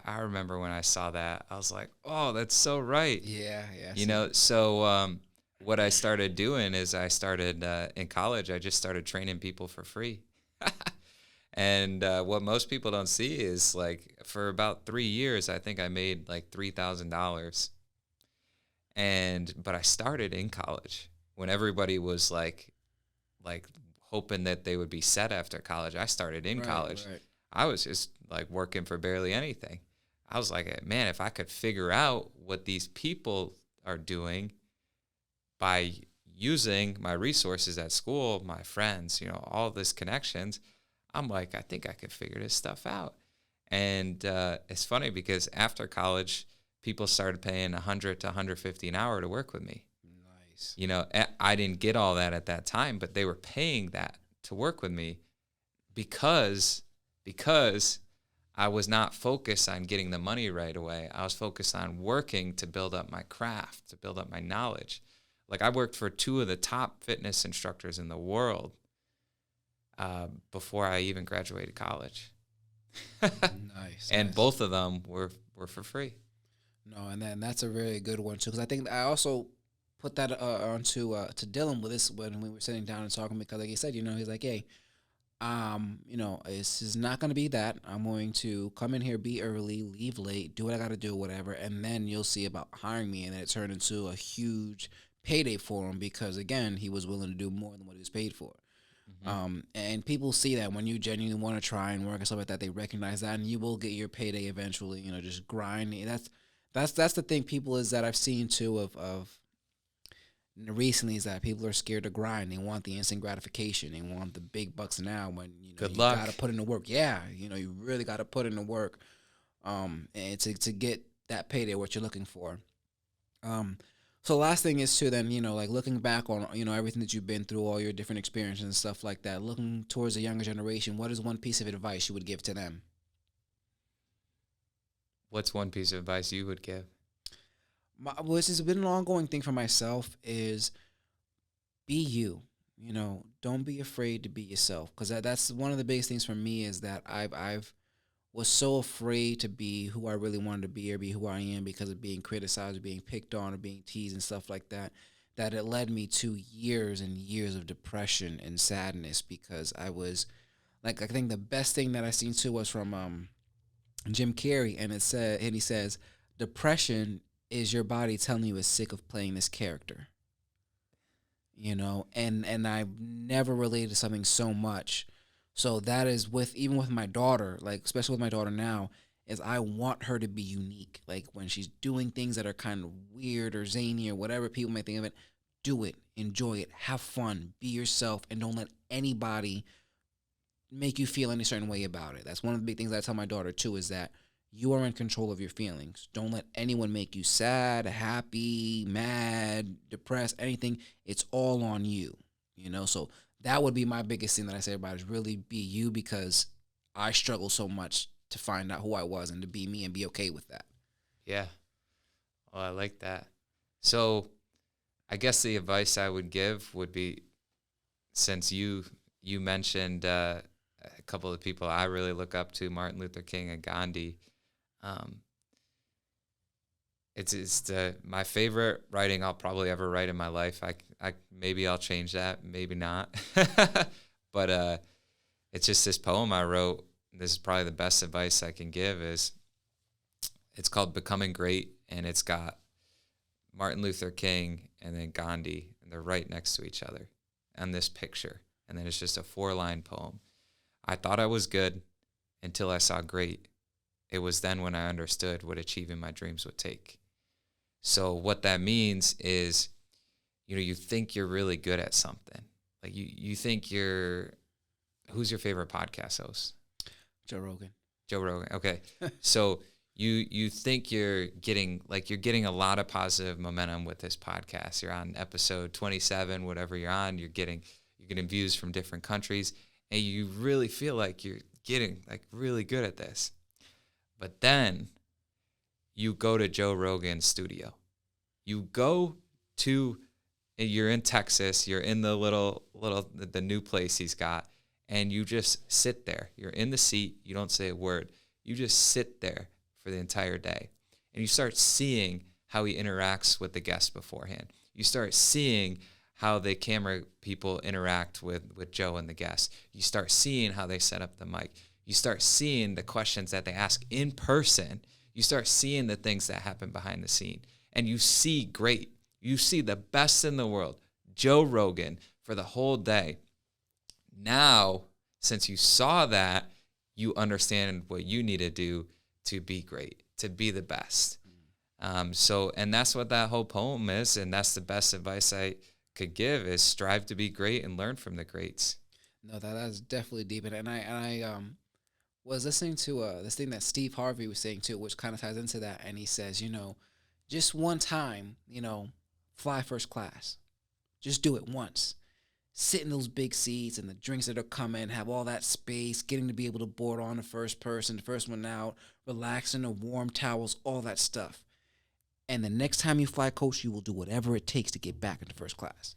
I remember when I saw that, I was like, oh, that's so right. Yeah, yeah. You know, so what I started doing is I started in college, I just started training people for free. And what most people don't see is like for about 3 years, I think I made like $3,000. But I started in college when everybody was like hoping that they would be set after college. I started in college. Right. I was just like working for barely anything. I was like, man, if I could figure out what these people are doing by using my resources at school, my friends, you know, all this connections, I'm like, I think I could figure this stuff out. And it's funny because after college, people started paying $100 to $150 an hour to work with me. Nice. You know, I didn't get all that at that time, but they were paying that to work with me because I was not focused on getting the money right away. I was focused on working to build up my craft, to build up my knowledge. Like I worked for two of the top fitness instructors in the world before I even graduated college. Nice. And nice. both of them were for free. No, and then that's a very good one too, because I think I also put that onto to Dylan with this when we were sitting down and talking, because like he said, you know, he's like, hey, you know, this is not going to be that. I'm going to come in here, be early, leave late, do what I got to do, whatever, and then you'll see about hiring me. And then it turned into a huge payday for him because again, he was willing to do more than what he was paid for. And people see that when you genuinely want to try and work and stuff like that, they recognize that, and you will get your payday eventually. You know, just grinding. That's the thing. People is that I've seen too of recently is that people are scared to grind. They want the instant gratification. They want the big bucks now. When you know Good you luck. got to put in the work. Yeah, you know you really got to put in the work. And to get that payday, what you're looking for. So the last thing is to then, you know, like looking back on, you know, everything that you've been through, all your different experiences and stuff like that, looking towards the younger generation, what is one piece of advice you would give to them? What's one piece of advice you would give? This has been an ongoing thing for myself is be you. You know, don't be afraid to be yourself. Because that's one of the biggest things for me is that I've was so afraid to be who I really wanted to be or be who I am because of being criticized or being picked on or being teased and stuff like that, that it led me to years and years of depression and sadness because I was like, I think the best thing that I seen too was from Jim Carrey, and he says, depression is your body telling you it's sick of playing this character. You know, and I've never related to something so much. So that is with even with my daughter, like especially with my daughter now, is I want her to be unique. Like when she's doing things that are kind of weird or zany or whatever people may think of it, do it, enjoy it, have fun, be yourself, and don't let anybody make you feel any certain way about it. That's one of the big things I tell my daughter too is that you are in control of your feelings. Don't let anyone make you sad, happy, mad, depressed, anything. It's all on you, you know? So that would be my biggest thing that I say about it is really be you because I struggle so much to find out who I was and to be me and be okay with that. Yeah. Well, I like that. So I guess the advice I would give would be, since you mentioned a couple of people I really look up to, Martin Luther King and Gandhi. It's my favorite writing I'll probably ever write in my life. I maybe I'll change that, maybe not. But it's just this poem I wrote. This is probably the best advice I can give. It's called Becoming Great, and it's got Martin Luther King and then Gandhi, and they're right next to each other on this picture. And then it's just a 4-line poem. I thought I was good until I saw great. It was then when I understood what achieving my dreams would take. So what that means is, you know, you think you're really good at something. Like you think who's your favorite podcast host? Joe Rogan. Joe Rogan. Okay. So you think you're getting a lot of positive momentum with this podcast. You're on episode 27, whatever you're on, you're getting views from different countries, and you really feel like you're getting like really good at this. But then you go to Joe Rogan's studio. You go to, you're in Texas, you're in the new place he's got, and you just sit there. You're in the seat, you don't say a word. You just sit there for the entire day. And you start seeing how he interacts with the guests beforehand. You start seeing how the camera people interact with Joe and the guests. You start seeing how they set up the mic. You start seeing the questions that they ask in person. You start seeing the things that happen behind the scene. And you see great. You see the best in the world, Joe Rogan, for the whole day. Now, since you saw that, you understand what you need to do to be great, to be the best. And that's what that whole poem is, and that's the best advice I could give, is strive to be great and learn from the greats. No, that's definitely deep. And I was listening to this thing that Steve Harvey was saying too, which kind of ties into that. And he says, just one time, fly first class. Just do it once. Sit in those big seats and the drinks that are coming, have all that space, getting to be able to board on the first person, the first one out, relax in the warm towels, all that stuff. And the next time you fly coach, you will do whatever it takes to get back into first class.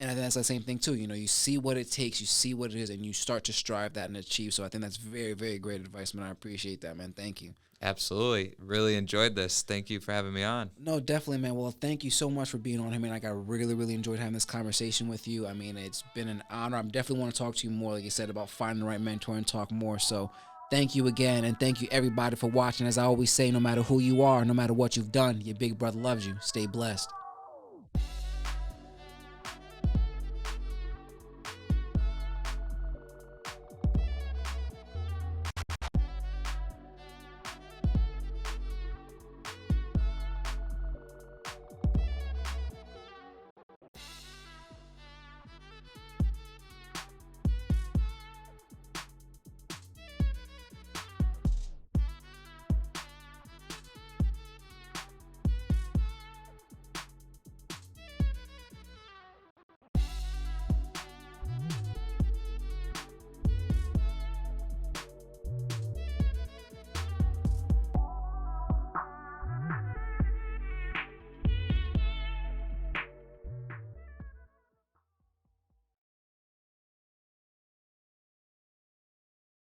And I think that's the same thing too. You see what it takes, you see what it is, and you start to strive that and achieve. So I think that's very, very great advice, man. I appreciate that, man. Thank you. Absolutely. Really enjoyed this. Thank you for having me on. No, definitely, man. Well, thank you so much for being on here, man. I really, really enjoyed having this conversation with you. I mean, it's been an honor. I definitely want to talk to you more, like you said, about finding the right mentor and talk more. So thank you again, and thank you, everybody, for watching. As I always say, no matter who you are, no matter what you've done, your big brother loves you. Stay blessed.